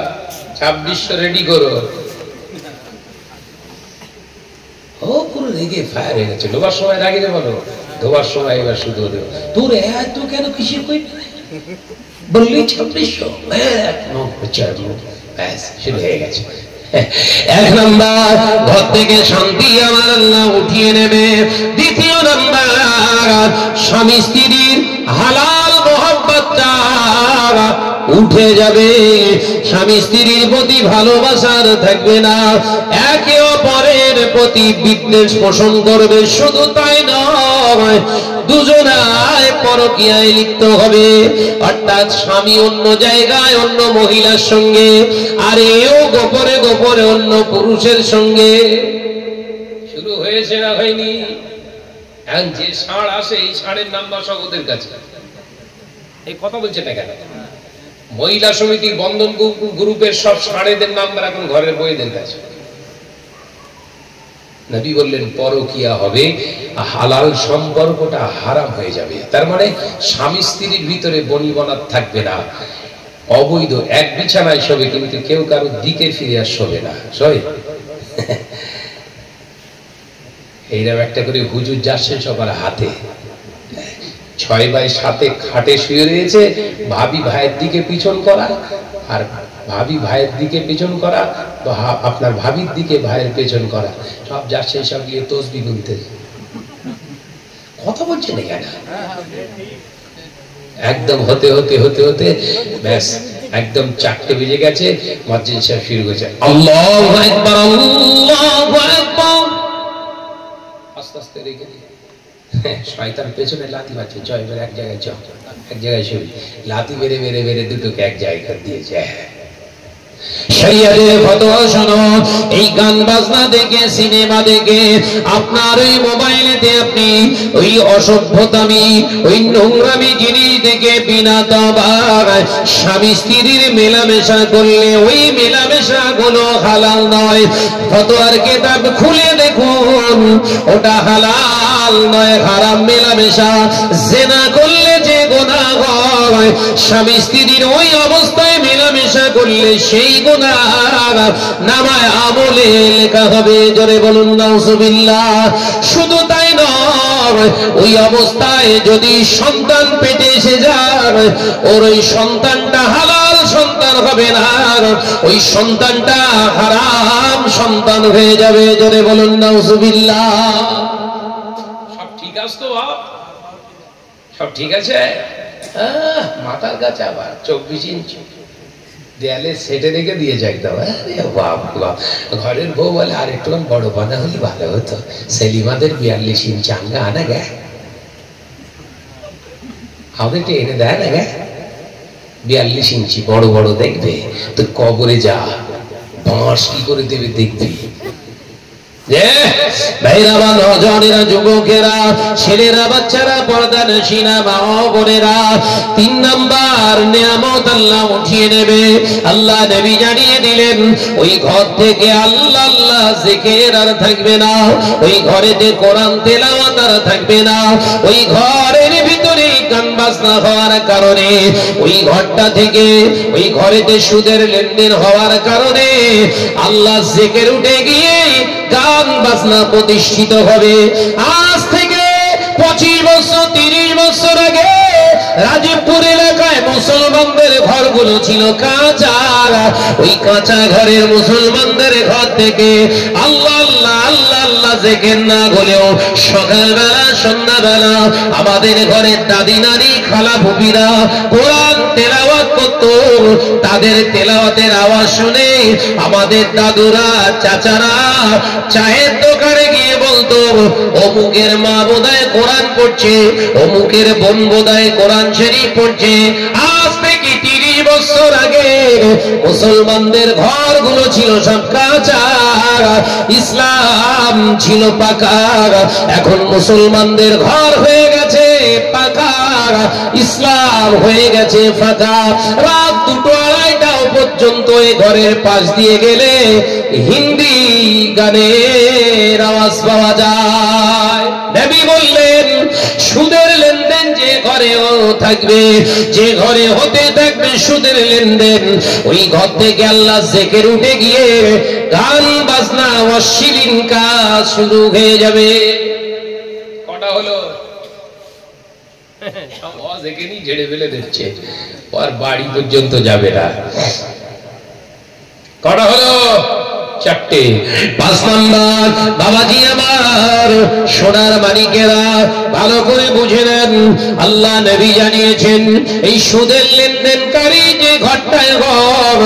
2600 রেডি করো। ও পুরো রেগে ফায়ার হয়ে গেছে। ডোবার সময় রাগে যে বলো, ধোবার সময় এবার শুধু তোর এত কেন কিসে কই বললি 2600, ব্যাস শুরু হয়ে গেছে। এক নাম্বার, ঘর থেকে শান্তি আমার আল্লাহ উঠিয়ে নেবে। দ্বিতীয় নাম্বার, স্বামী স্ত্রীর হালাল মহব্বতটা উঠে যাবে, স্বামী স্ত্রীর প্রতি ভালোবাসার থাকবে না, একে অপরের প্রতি বিদ্বেষ পোষণ করবে। শুধু তাই নয়, দুজনায় পরকীয়ায় লিপ্ত হবে, অর্থাৎ স্বামী অন্য জায়গায় অন্য মহিলার সঙ্গে, আর এও গোপনে গোপনে অন্য পুরুষের সঙ্গে। শুরু হয়েছে না হয়নি? এখন যে ষাঁড় আসে, এই ষাঁড়ের নাম্বার সব ওদের কাছে। এই কথা বলছে না কেন? মহিলা সমিতির বন্ধন গ্রুপের সব ষাঁড়েদের নাম্বার এখন ঘরের বইদের কাছে। নবী বললেন পরকীয়া হবে, হালাল সম্পর্কটা হারাম হয়ে যাবে। তার মানে স্বামী স্ত্রীর ভিতরে বনিবনাত থাকবে না, অবৈধ এক বিছানায় শোবে, কিন্তু কেউ কারোর দিকে ফিরে আর শোবে না। শোয় এইরকম একটা করে হুজুর যাচ্ছে সবার হাতে, 6x7 খাটে শুয়ে রয়েছে, ভাবি ভাইয়ের দিকে পিছন করা, আর ভাবি ভাইয়ের দিকে পেছন করা, আপনার ভাবির দিকে ভাইয়ের পেছন করা, সব যাচ্ছে সব গিয়ে তসবিহ গুনতে। কথা বলছে না কেন? একদম হতে হতে হতে হতে ব্যাস একদম 4টে বেজে গেছে, মুয়াজ্জিন সাহেব শুরু করেছে আল্লাহু আকবার, আল্লাহু আকবার। আস্তে আস্তে রেখে দিয়ে শয়তান পেছনে লাথি মারছে, জয় এবার এক জায়গায় চল, এক জায়গায় শুনি, লাথি বেড়ে বেড়ে বেড়ে দুটোকে এক জায়গায় দিয়ে যায়। শরিয়াতের ফতোয়া শোনো, এই গান বাজনা দেখে, সিনেমা দেখে, আপনার ওই মোবাইলেতে আপনি ওই অসভ্যতামি, ওই নোংরামি জিনিস দেখে বিনা তওবার স্বামী স্ত্রীর মেলামেশা করলে ওই মেলামেশা গুলো হালাল নয়। ফতোয়ার কিতাব খুলে দেখুন, ওটা হালাল নয়, হারাম মেলামেশা। জিনা করলে যে গুনাহ হয়, স্বামী স্ত্রীর ওই অবস্থায় মেলামেশা করলে সেই গুনাহ নামায় আমলে লেখা হবে। জোরে বলুন নাউজুবিল্লাহ। শুধু তাই নয়, ওই অবস্থায় যদি সন্তান পেটে এসে যায়, ওর ওই সন্তানটা হালাল সন্তান হবে না, ওই সন্তানটা হারাম সন্তান হয়ে যাবে। জোরে বলুন নাউজুবিল্লাহ। সব ঠিক আছে তো? সব ঠিক আছে? মাথার কাছে আবার 24 ইঞ্চি দেয়ালে সেটে রেখে দিয়েছে একদম। বাপ বাপ। ঘরের বউ বলে আর একটু বড় বানা হলে ভালো হতো, সেলিমাদের 42 ইঞ্চি আঙ্গা আনা গে, আমাদেরকে এনে দেয় না গে, 42 ইঞ্চি বড় বড় দেখবে তো কবরে যা বাঁশ কি করে দেবে দেখবি। ভাইরা, নজরেরা, যুবকেরা, ছেলেরা, বাচ্চারা, পর্দানশীনা মা ও বোনেরা, 3 নাম্বার নিয়ামত আল্লাহ উঠিয়ে নেবে। আল্লাহ নবী জানিয়ে দিলেন, ওই ঘর থেকে আল্লাহ আল্লাহ জিকির আর থাকবে না, ওই ঘরেতে কোরআন তেলাওয়াত আর থাকবে না, ওই ঘরের ভিতরে গান বাজনা হওয়ার কারণে, ওই ঘরটা থেকে ওই ঘরেতে সুদের লেনদেন হওয়ার কারণে আল্লাহ জিকির উঠে গিয়ে গান বাজনা প্রতিষ্ঠিত হবে। আজ থেকে 25 বছর 30 বছর আগে রাজীবপুর এলাকায় মুসলমানদের ঘরগুলো ছিল কাঁচা, ওই কাঁচা ঘরের মুসলমানদের ঘর থেকে আল্লাহ আল্লাহ আল্লাহ আল্লাহ জিকির না হলেও সকালবেলা সন্ধ্যাবেলা আমাদের ঘরের দাদি নানি খালা ফুপিরা কোরআন তেলাওয়াত করত। তাদের তেলাওয়াতের আওয়াজ শুনে আমাদের দাদুরা চাচারা চায়ের দোকানে গিয়ে বলতো, অমুকের মা বোধহয় কোরআন পড়ছে, অমুকের বোন বোধহয় কোরআন শরীফ পড়ছে। আজ থেকে 30 বছর আগে মুসলমানদের ঘরগুলো ছিল সব কাঁচা, ইসলাম ছিল পাকা। এখন মুসলমানদের ঘর হয়ে গেছে পাকা, ইসলাম হয়ে গেছে ফাঁকা। রাত 2-2:30 পর্যন্ত এই ঘরের পাশ দিয়ে গেলে হিন্দি গানের আওয়াজ পাওয়া যায়। নবী বললেন সুদের লেনদেন যে ঘরেও থাকবে, যে ঘরে হতে থাকবে সুদের লেনদেন, ওই ঘর থেকে আল্লাহ জিকির উঠে গিয়ে গান বাজনা অশ্লীল কাজ শুরু হয়ে যাবে। কটা হলো? সব আওয়াজ এখানেই ঝেড়ে ফেলে দিচ্ছে, আর বাড়ি পর্যন্ত যাবে না। কটা হলো? 4টে। 5 নাম্বার, বাবাজি আমার সোনার মানিকেরা ভালো করে বুঝে নেন, আল্লাহ নবী জানিয়েছেন এই সুদের লেনদেনকারী যে ঘরটায় ঘর,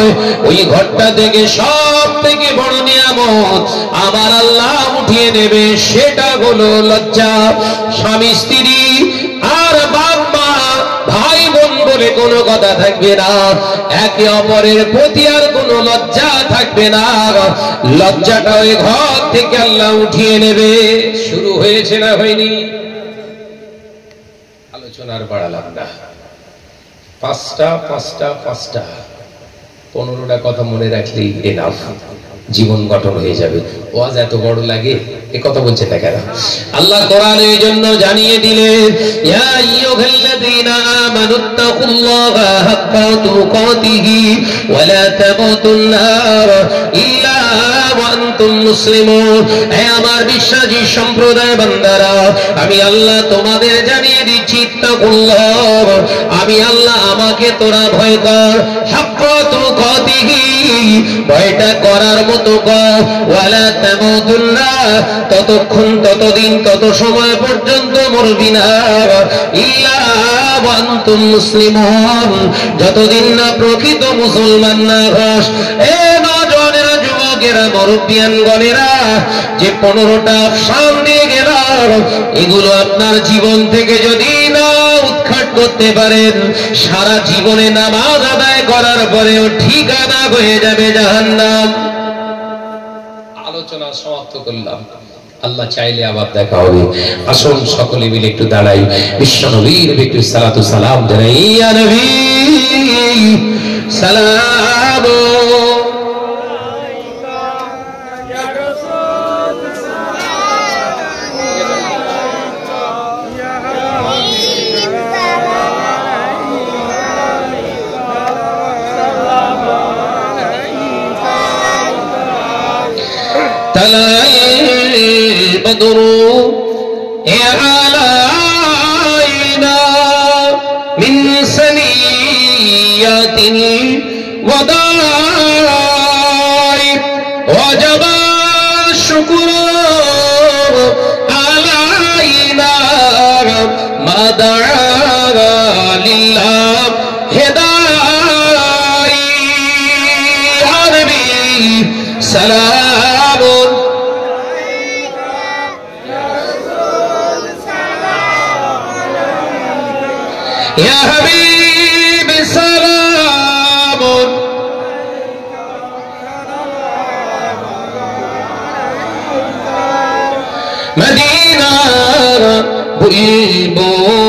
ওই ঘরটা থেকে সব থেকে বড় নিয়ামত আমার আল্লাহ উঠিয়ে নেবে, সেটা হলো লজ্জা। স্বামী স্ত্রী আর বাপ মা ভাই বোন বলে কোনো কথা থাকবে না, একে অপরের প্রতি আর কোনো লজ্জা থাকবে না। লজ্জাটা ওই ঘর থেকে আল্লাহ উঠিয়ে নেবে। শুরু হয়েছে না হয়নি? আলোচনার বাড়ালাম না। 5টা 15টা কথা মনে রাখলেই এনাফ, জীবন গঠন হয়ে যাবে। ওয়াজ এত বড় লাগে, এ কথা বলছে না কেন? আল্লাহ কোরআনে এই জন্য জানিয়ে দিলেন, ইয়া আইয়ুহাল্লাযীনা আমানুত্তাকুল্লাহা হাক্কা তুকাতিহি ওয়া লা তামুতুন্না ইল্লা ওয়া আনতুম মুসলিমুন। হে আমার বিশ্বাসী সম্প্রদায় বান্দারা, আমি আল্লাহ তোমাদের জানিয়ে দিচ্ছি, তাকুল্লাহ, আমি আল্লাহ, আমাকে তোরা ভয় কর। হাক্কা তুকাতিহি, ভয়টা করার মতো কর। ওয়া লা তামুতুন্না, ততক্ষণ ততদিন তত সময় পর্যন্ত মরবি না। ইল্লা ওয়া আনতুম মুসলিমুন, যতদিন না প্রকৃত মুসলমান না হস। এ নওজওয়ানেরা, যুবকেরা, মুরব্বিয়ানগণেরা, যে 15টা অপশন দিয়ে গেলাম, এগুলো আপনার জীবন থেকে যদি না উৎখাট করতে পারেন, সারা জীবনে নামাজ আদায় করার পরেও ঠিকানা হয়ে যাবে জাহান্নাম। আলোচনা সমাপ্ত করলাম, আল্লাহ চাইলে আবার দেখা হবে। আসুন সকলে মিলে একটু দাঁড়াই, বিশ্ব নবীর একটু সালাতু সালাম জানাই। ইয়া নবী সালাম البدر علينا من سنيات الوداع وجب الشكر علينا ما دعا لله هداي يا نبي سلام يا حبيب سلام مدينة بلبل